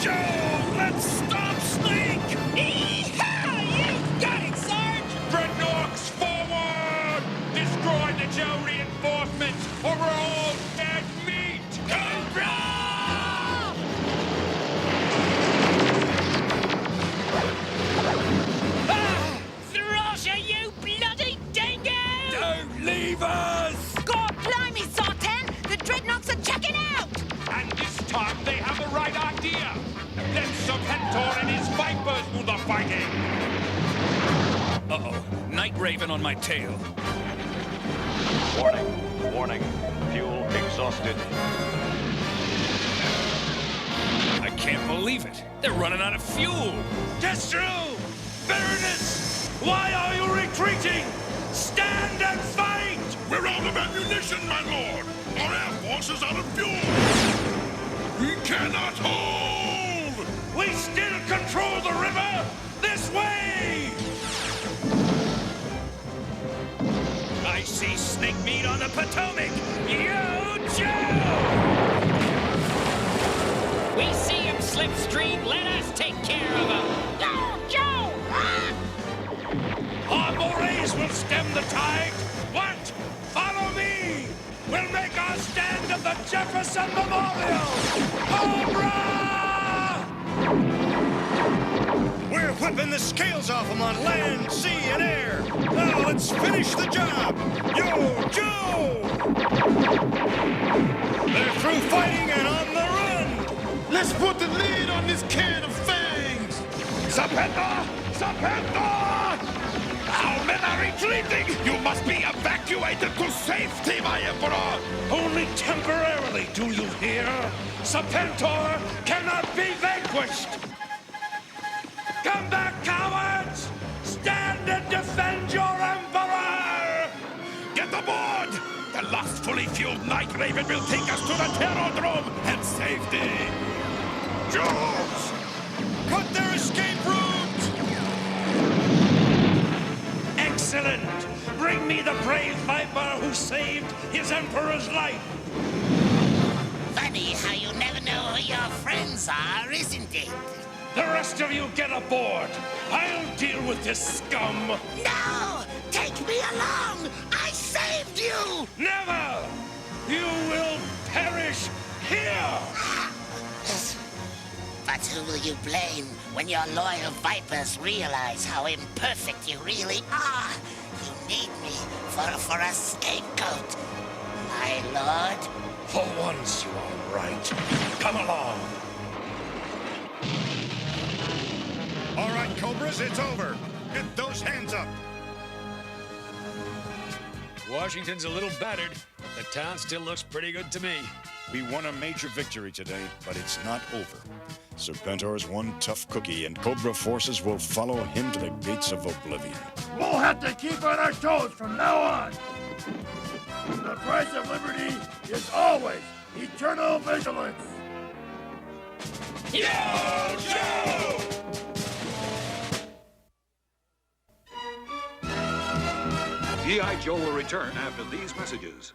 S5: Joe! Let's stop Snake!
S18: Yee-haw! You got it, Sarge!
S5: Dreadnoughts forward! Destroy the Joe reinforcements, or we're all dead meat! Cobra!
S18: Ah! Thrasher, you bloody dingo!
S5: Don't leave us!
S22: God blimey, Sartan! The dreadnoughts are checking out!
S5: And this time they have the right idea. Let Serpentor and his Vipers do the fighting.
S20: Uh-oh. Night Raven on my tail.
S14: Warning. Warning. Fuel exhausted.
S20: I can't believe it. They're running out of fuel.
S5: Destro! Baroness! Why are you retreating? Stand and fight! We're out of ammunition, my lord! Our air force is out of fuel! We cannot hold! We still control the river! This way!
S20: I see snake meat on the Potomac. Yo, Joe!
S18: We see him, Slipstream. Let us take care of him. Yo, Joe!
S5: Our morays will stem the tide! What? Follow me! We'll make our stand at the Jefferson Memorial! Cobra!
S6: We're whipping the scales off them on land, sea, and air. Now let's finish the job. Yo, Joe! They're through fighting and on the run.
S12: Let's put the lid on this can of fangs!
S5: Serpentor! Serpentor! Our men are retreating! You must be evacuated to safety, my Emperor! Only temporarily, do you hear? Serpentor cannot be vanquished! Come back, cowards! Stand and defend your Emperor! Get aboard! The lustfully fueled Night Raven will take us to the Terrodrome and safety! Jones!
S6: Cut their escape route!
S5: Excellent! Bring me the brave Viper who saved his Emperor's life!
S13: Funny how you never know who your friends are, isn't it?
S5: The rest of you get aboard! I'll deal with this scum!
S13: No! Take me along! I saved you!
S5: Never! You will perish here!
S13: But who will you blame when your loyal Vipers realize how imperfect you really are? You need me for a scapegoat, my lord.
S5: For once you are right. Come along!
S6: All right, Cobras, it's over. Get those hands up.
S10: Washington's a little battered, but the town still looks pretty good to me.
S6: We won a major victory today, but it's not over. Serpentor's one tough cookie, and Cobra forces will follow him to the gates of oblivion.
S4: We'll have to keep on our toes from now on. The price of liberty is always eternal vigilance.
S5: Yo, Joe!
S17: G.I. Joe will return after these messages.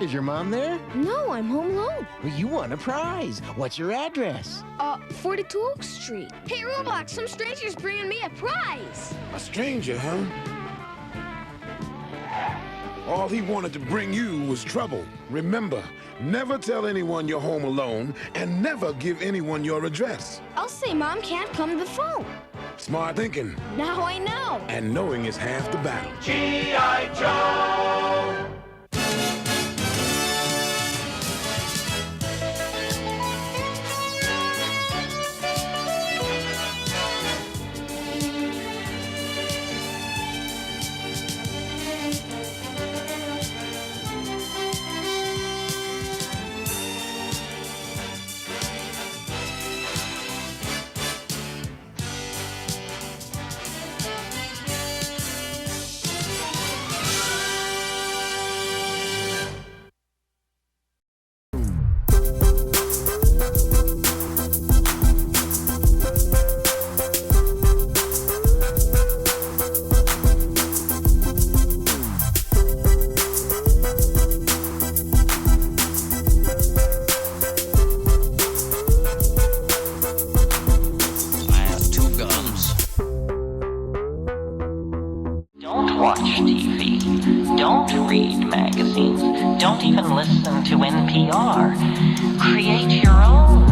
S3: Is your mom there?
S7: No, I'm home alone.
S3: Well, you won a prize. What's your address?
S7: 42 Oak Street. Hey, Roblox, some stranger's bringing me a prize.
S12: A stranger, huh? All he wanted to bring you was trouble. Remember, never tell anyone you're home alone, and never give anyone your address.
S7: I'll say Mom can't come to the phone.
S12: Smart thinking.
S7: Now I know.
S12: And knowing is half the battle.
S4: G.I. Joe!
S1: watch TV. Don't read magazines. Don't even listen to NPR. Create your own